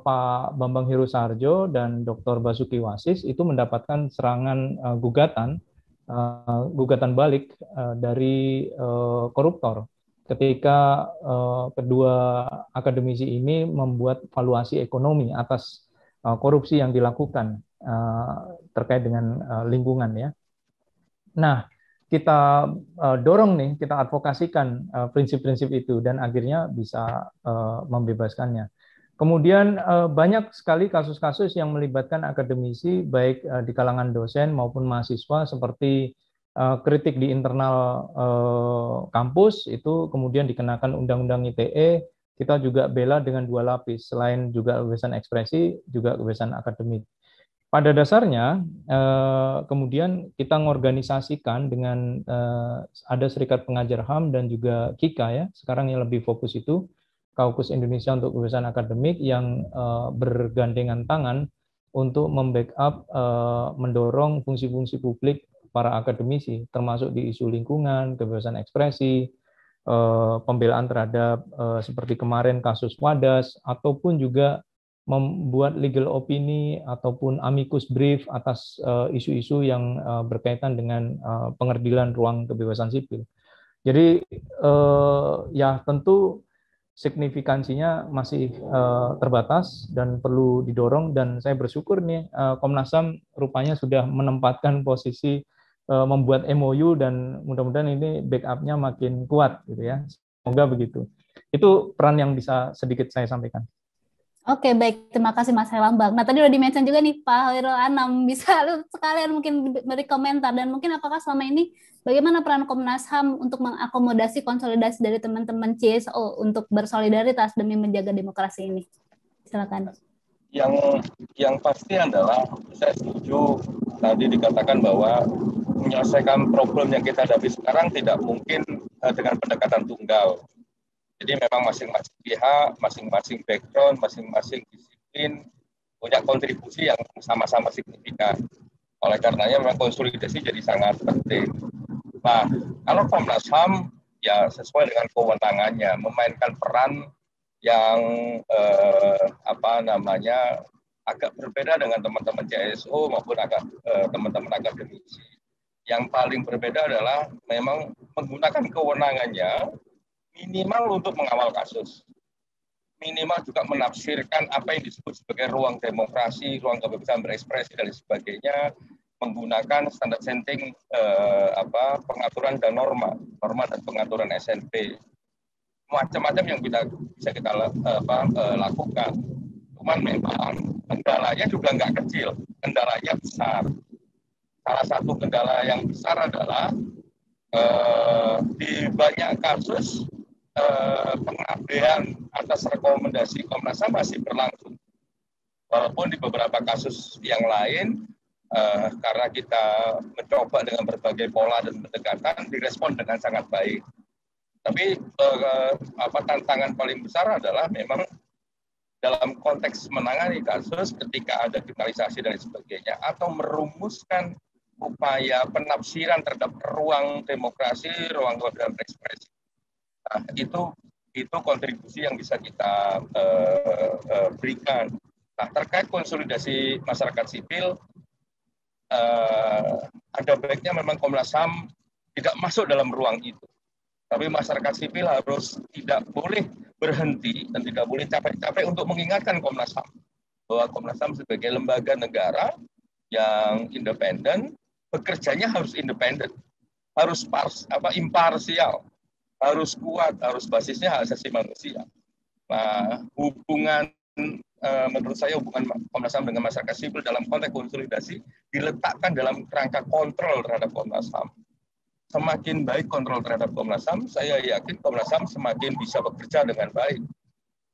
Pak Bambang Hirusarjo dan Dr. Basuki Wasis itu mendapatkan serangan gugatan balik dari koruptor ketika kedua akademisi ini membuat valuasi ekonomi atas korupsi yang dilakukan terkait dengan lingkungan ya. Nah, kita dorong nih, kita advokasikan prinsip-prinsip itu dan akhirnya bisa membebaskannya. Kemudian banyak sekali kasus-kasus yang melibatkan akademisi baik di kalangan dosen maupun mahasiswa seperti kritik di internal kampus itu kemudian dikenakan Undang-Undang ITE. Kita juga bela dengan dua lapis, selain juga kebebasan ekspresi, juga kebebasan akademik. Pada dasarnya, kemudian kita mengorganisasikan dengan ada Serikat Pengajar HAM dan juga KIKA ya, sekarang yang lebih fokus itu, Kaukus Indonesia untuk Kebebasan Akademik yang bergandengan tangan untuk membackup, mendorong fungsi-fungsi publik para akademisi, termasuk di isu lingkungan, kebebasan ekspresi, pembelaan terhadap seperti kemarin kasus Wadas, ataupun juga membuat legal opini ataupun amicus brief atas isu-isu yang berkaitan dengan pengerdilan ruang kebebasan sipil. Jadi ya tentu signifikansinya masih terbatas dan perlu didorong, dan saya bersyukur nih Komnas HAM rupanya sudah menempatkan posisi membuat MOU dan mudah-mudahan ini backup-nya makin kuat gitu ya. Semoga begitu. Itu peran yang bisa sedikit saya sampaikan. Oke, baik. Terima kasih Mas Herlambang. Nah, tadi udah di-mention juga nih Pak Hoirul Anam. Bisa lu sekalian mungkin beri komentar, dan mungkin apakah selama ini bagaimana peran Komnas HAM untuk mengakomodasi konsolidasi dari teman-teman CSO untuk bersolidaritas demi menjaga demokrasi ini? Silakan. Yang pasti adalah saya setuju tadi dikatakan bahwa menyelesaikan problem yang kita hadapi sekarang tidak mungkin dengan pendekatan tunggal. Jadi memang masing-masing pihak, masing-masing background, masing-masing disiplin punya kontribusi yang sama-sama signifikan. Oleh karenanya memang konsolidasi jadi sangat penting. Nah, kalau Komnas HAM ya sesuai dengan kewenangannya memainkan peran yang agak berbeda dengan teman-teman CSO maupun teman-teman akademisi. Yang paling berbeda adalah memang menggunakan kewenangannya minimal untuk mengawal kasus, minimal juga menafsirkan apa yang disebut sebagai ruang demokrasi, ruang kebebasan berekspresi dan sebagainya, menggunakan standar setting pengaturan dan norma dan pengaturan SNP, macam-macam yang bisa kita lakukan. Cuman memang kendalanya juga nggak kecil, kendalanya besar. Salah satu kendala yang besar adalah di banyak kasus pengabaian atas rekomendasi Komnas HAM masih berlangsung. Walaupun di beberapa kasus yang lain, karena kita mencoba dengan berbagai pola dan pendekatan, direspon dengan sangat baik. Tapi tantangan paling besar adalah memang dalam konteks menangani kasus ketika ada kriminalisasi dan sebagainya, atau merumuskan upaya penafsiran terhadap ruang demokrasi, ruang kebebasan berekspresi. Nah, itu kontribusi yang bisa kita berikan. Nah, terkait konsolidasi masyarakat sipil, ada baiknya memang Komnas HAM tidak masuk dalam ruang itu. Tapi masyarakat sipil harus tidak boleh berhenti dan tidak boleh capek-capek untuk mengingatkan Komnas HAM bahwa Komnas HAM sebagai lembaga negara yang independen, bekerjanya harus independen, harus imparsial, harus kuat, harus basisnya hak asasi manusia. Nah, menurut saya hubungan Komnas HAM dengan masyarakat sipil dalam konteks konsolidasi diletakkan dalam kerangka kontrol terhadap Komnas HAM. Semakin baik kontrol terhadap Komnas HAM, saya yakin Komnas HAM semakin bisa bekerja dengan baik.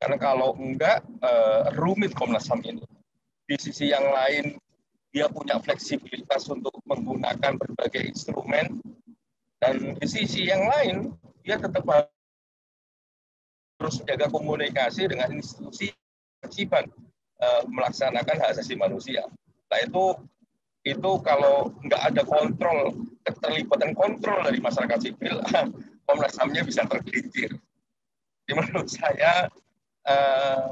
Karena kalau enggak, rumit Komnas HAM ini. Di sisi yang lain, dia punya fleksibilitas untuk menggunakan berbagai instrumen, dan di sisi yang lain, dia tetap harus menjaga komunikasi dengan institusi kewajiban melaksanakan hak asasi manusia. Nah, itu kalau nggak ada kontrol, keterlibatan kontrol dari masyarakat sipil, Komnas HAM-nya bisa tergelincir. Jadi menurut saya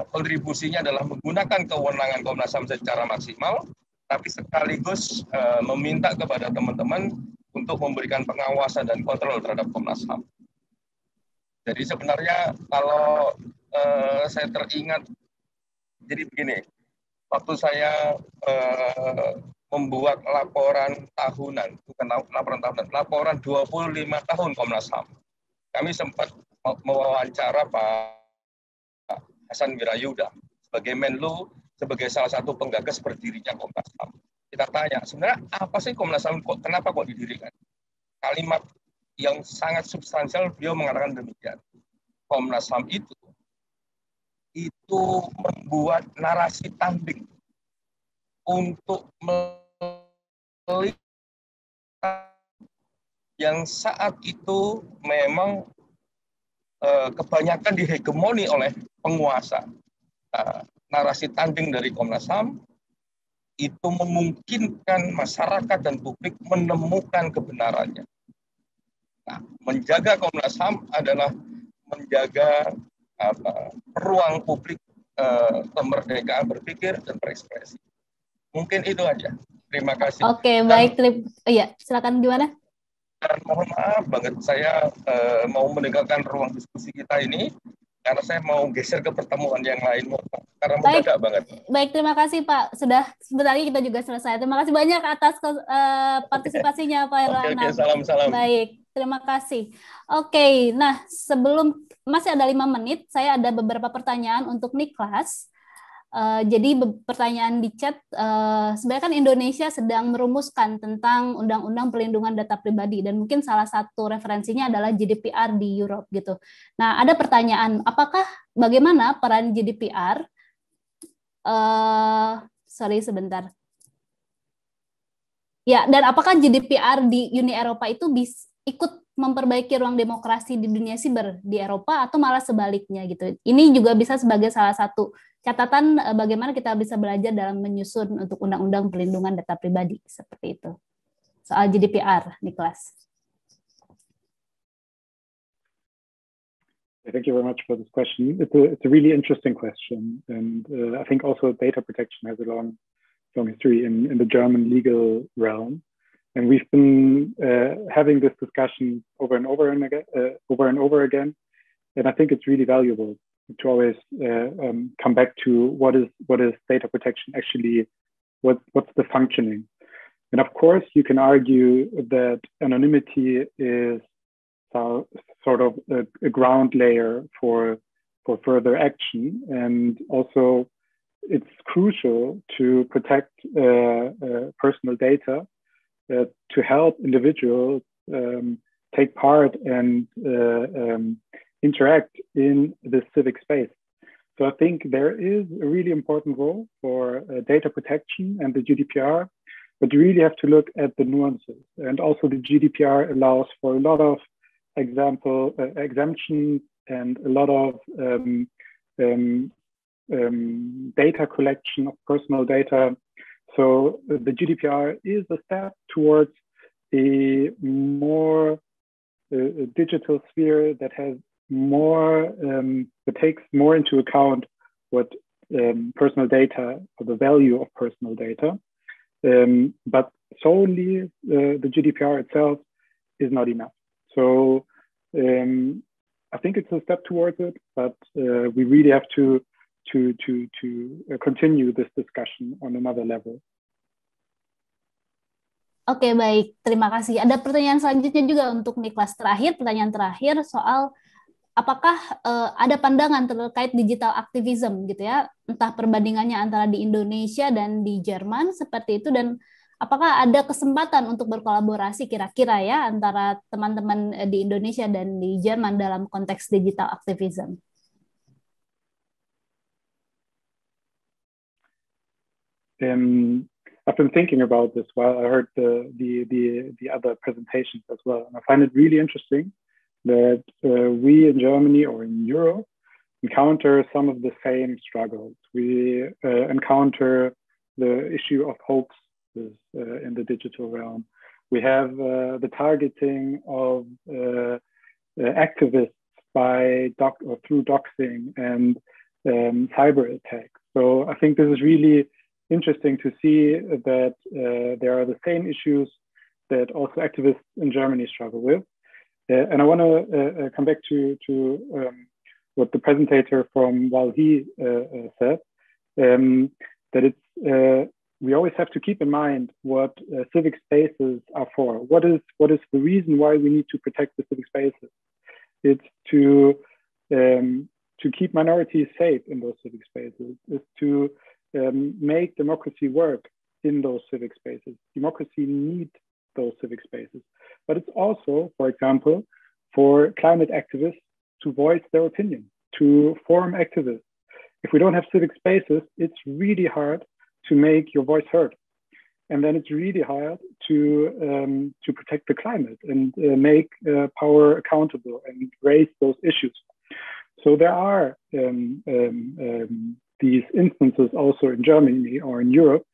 kontribusinya adalah menggunakan kewenangan Komnas HAM secara maksimal, tapi sekaligus meminta kepada teman-teman untuk memberikan pengawasan dan kontrol terhadap Komnas HAM. Jadi sebenarnya kalau saya teringat, jadi begini, waktu saya membuat laporan tahunan, bukan laporan tahunan, laporan 25 tahun Komnas HAM. Kami sempat mewawancara Pak Hasan Wirayuda sebagai Menlu, sebagai salah satu penggagas berdirinya Komnas HAM. Kita tanya, sebenarnya apa sih Komnas HAM, kenapa kok didirikan? Kalimat yang sangat substansial, beliau mengatakan demikian. Komnas HAM itu membuat narasi tanding untuk melihat yang saat itu memang kebanyakan dihegemoni oleh penguasa. Narasi tanding dari Komnas HAM itu memungkinkan masyarakat dan publik menemukan kebenarannya. Nah, menjaga Komnas HAM adalah menjaga ruang publik, kemerdekaan berpikir dan berekspresi. Mungkin itu aja. Terima kasih. Oke, baik. Iya, silakan gimana? Dan mohon maaf banget, saya mau meninggalkan ruang diskusi kita ini karena saya mau geser ke pertemuan yang lain, karena mendadak banget. Baik, terima kasih Pak. Sudah sebentar lagi kita juga selesai. Terima kasih banyak atas partisipasinya Pak Erlana. Oke, salam-salam. Baik, terima kasih. Oke, nah sebelum masih ada 5 menit, saya ada beberapa pertanyaan untuk Niklas. Jadi pertanyaan di chat, sebenarnya kan Indonesia sedang merumuskan tentang Undang-Undang Perlindungan Data Pribadi, dan mungkin salah satu referensinya adalah GDPR di Europe gitu. Nah, ada pertanyaan, bagaimana peran GDPR? Sorry sebentar. Ya, dan apakah GDPR di Uni Eropa itu ikut memperbaiki ruang demokrasi di dunia siber di Eropa atau malah sebaliknya gitu. Ini juga bisa sebagai salah satu catatan bagaimana kita bisa belajar dalam menyusun untuk Undang-Undang Perlindungan Data Pribadi seperti itu. Soal GDPR, Niklas. Thank you very much for this question. It's a really interesting question, and I think also data protection has a long history in the German legal realm. And we've been having this discussion over and over again. And I think it's really valuable to always come back to what is data protection actually, what's the functioning. And of course, you can argue that anonymity is sort of a ground layer for further action, and also it's crucial to protect personal data. To help individuals take part and interact in the civic space. So I think there is a really important role for data protection and the GDPR, but you really have to look at the nuances. And also the GDPR allows for a lot of exemptions and a lot of data collection of personal data. So the GDPR is a step towards a more digital sphere that has more, that takes more into account what personal data, or the value of personal data. But solely the GDPR itself is not enough. So I think it's a step towards it, but we really have to continue this discussion on another level. Oke, baik. Terima kasih. Ada pertanyaan selanjutnya juga untuk Niklas pertanyaan terakhir soal apakah ada pandangan terkait digital activism gitu ya, entah perbandingannya antara di Indonesia dan di Jerman seperti itu, dan apakah ada kesempatan untuk berkolaborasi kira-kira ya antara teman-teman di Indonesia dan di Jerman dalam konteks digital activism? I've been thinking about this while I heard the other presentations as well, and I find it really interesting that we in Germany or in Europe encounter some of the same struggles. We encounter the issue of hoaxes in the digital realm. We have the targeting of activists through doxing and cyber attacks. So I think this is really interesting to see that there are the same issues that also activists in Germany struggle with. And I want to come back to what the presenter from Walhi said, that it's we always have to keep in mind what civic spaces are for. What is the reason why we need to protect the civic spaces? It's to keep minorities safe in those civic spaces. It's to make democracy work in those civic spaces. Democracy needs those civic spaces. But it's also, for example, for climate activists to voice their opinion, to form activists. If we don't have civic spaces, it's really hard to make your voice heard. And then it's really hard to protect the climate and make power accountable and raise those issues. So there are these instances also in Germany or in Europe.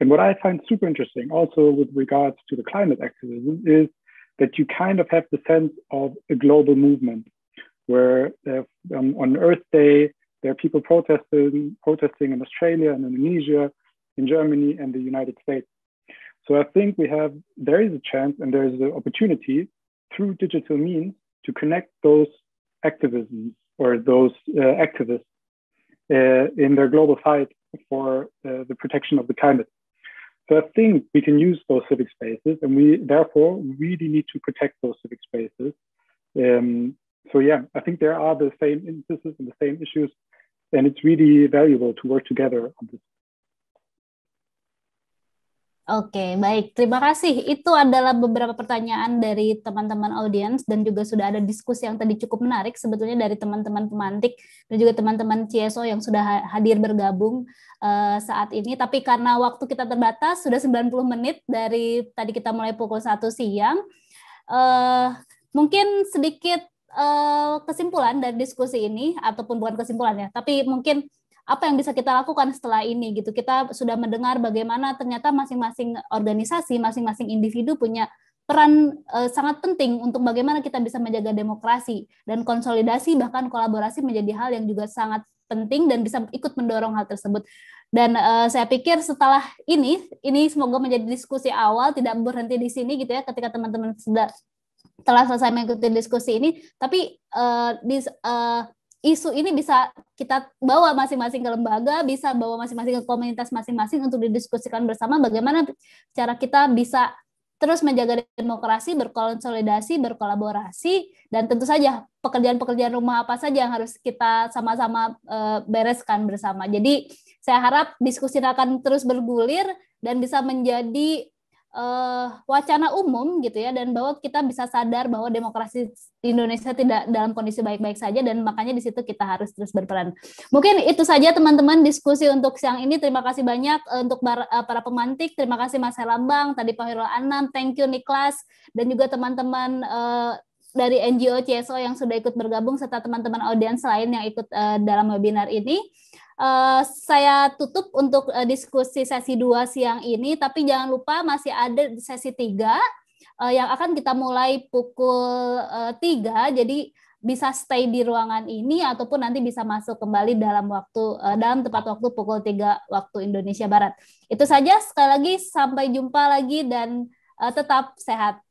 And what I find super interesting also with regards to the climate activism is that you kind of have the sense of a global movement where on Earth Day, there are people protesting in Australia and Indonesia, in Germany and the United States. So I think there is a chance and there is an opportunity through digital means to connect those activisms or those activists in their global fight for the protection of the climate. So I think we can use those civic spaces, and we therefore really need to protect those civic spaces. So yeah, I think there are the same instances and the same issues, and it's really valuable to work together on this. Oke, baik. Terima kasih. Itu adalah beberapa pertanyaan dari teman-teman audiens dan juga sudah ada diskusi yang tadi cukup menarik sebetulnya dari teman-teman pemantik dan juga teman-teman CSO yang sudah hadir bergabung saat ini. Tapi karena waktu kita terbatas, sudah 90 menit dari tadi kita mulai pukul 1 siang. Mungkin sedikit kesimpulan dari diskusi ini, ataupun bukan kesimpulan ya, tapi mungkin apa yang bisa kita lakukan setelah ini gitu. Kita sudah mendengar bagaimana ternyata masing-masing organisasi, masing-masing individu punya peran sangat penting untuk bagaimana kita bisa menjaga demokrasi, dan konsolidasi bahkan kolaborasi menjadi hal yang juga sangat penting dan bisa ikut mendorong hal tersebut. Dan saya pikir setelah ini semoga menjadi diskusi awal, tidak berhenti di sini gitu ya, ketika teman-teman telah selesai mengikuti diskusi ini, tapi isu ini bisa kita bawa masing-masing ke lembaga, bisa bawa masing-masing ke komunitas masing-masing untuk didiskusikan bersama bagaimana cara kita bisa terus menjaga demokrasi, berkonsolidasi, berkolaborasi, dan tentu saja pekerjaan-pekerjaan rumah apa saja yang harus kita sama-sama bereskan bersama. Jadi saya harap diskusi akan terus bergulir dan bisa menjadi wacana umum gitu ya, dan bahwa kita bisa sadar bahwa demokrasi di Indonesia tidak dalam kondisi baik-baik saja, dan makanya di situ kita harus terus berperan. Mungkin itu saja teman-teman diskusi untuk siang ini. Terima kasih banyak untuk para pemantik. Terima kasih Mas Herlambang, tadi Pak Hairul Anam, thank you Niklas, dan juga teman-teman dari NGO CSO yang sudah ikut bergabung, serta teman-teman audiens lain yang ikut dalam webinar ini. Saya tutup untuk diskusi sesi 2 siang ini, tapi jangan lupa masih ada sesi 3 yang akan kita mulai pukul 3, jadi bisa stay di ruangan ini ataupun nanti bisa masuk kembali dalam tepat waktu pukul 3 waktu Indonesia Barat. Itu saja, sekali lagi sampai jumpa lagi dan tetap sehat.